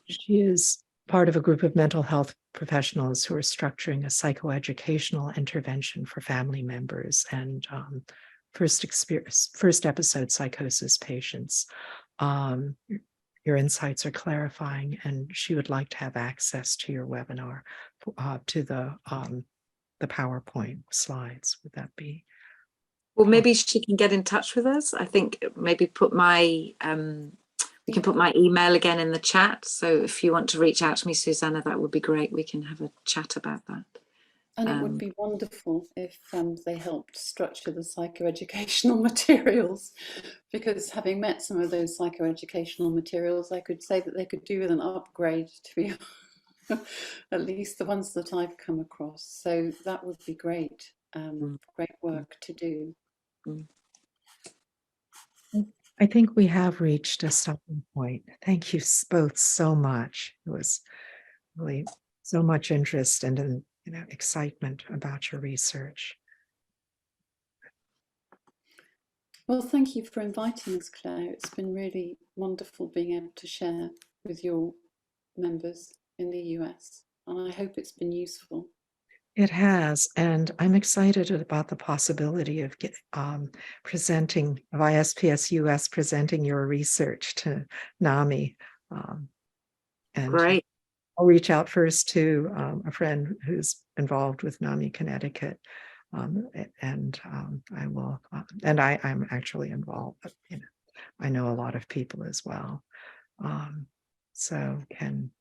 she is part of a group of mental health professionals who are structuring a psychoeducational intervention for family members and first episode psychosis patients. Your insights are clarifying, and she would like to have access to your webinar, to the PowerPoint slides. Would that be? Well, maybe she can get in touch with us. I think maybe put my we can put my email again in the chat. So if you want to reach out to me, Susanna, that would be great. We can have a chat about that. And it would be wonderful if they helped structure the psychoeducational materials, because having met some of those psychoeducational materials, I could say that they could do with an upgrade, to be at least the ones that I've come across. So that would be great, great work to do. I think we have reached a stopping point. Thank you both so much. It was really so much interest and excitement about your research. Well, thank you for inviting us, Claire. It's been really wonderful being able to share with your members in the US, and I hope it's been useful. It has, and I'm excited about the possibility of presenting, of ISPS-US presenting your research to NAMI. And Great. I'll reach out first to a friend who's involved with NAMI Connecticut, and I will, and I'm actually involved. I know a lot of people as well, so can.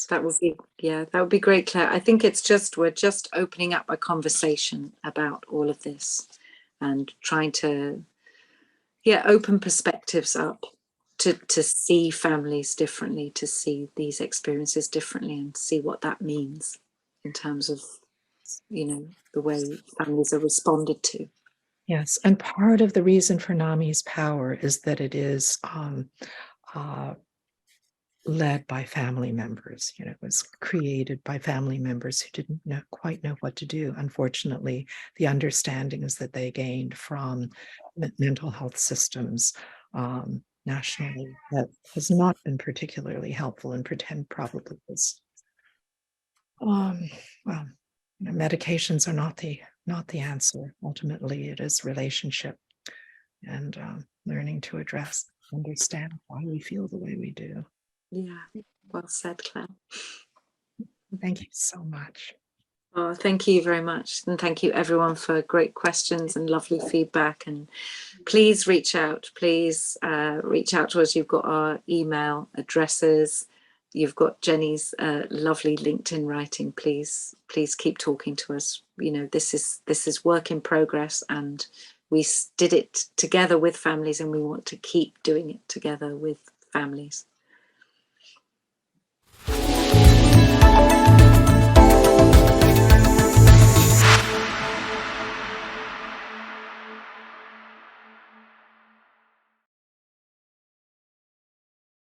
That would be, yeah, that would be great, Claire. I think we're just opening up a conversation about all of this and trying to, open perspectives up to see families differently, to see these experiences differently, and see what that means in terms of, the way families are responded to. Yes, and part of the reason for NAMI's power is that it is led by family members. It was created by family members who didn't quite know what to do. Unfortunately, the understanding is that they gained from mental health systems nationally that has not been particularly helpful, and pretend probably was. Well, medications are not the answer. Ultimately, it is relationship and learning to understand why we feel the way we do. Yeah, well said, Claire. Thank you so much. Oh, thank you very much. And thank you everyone for great questions and lovely feedback. And please reach out. Please reach out to us. You've got our email addresses. You've got Jenny's lovely LinkedIn writing. Please keep talking to us. This is work in progress, and we did it together with families, and we want to keep doing it together with families.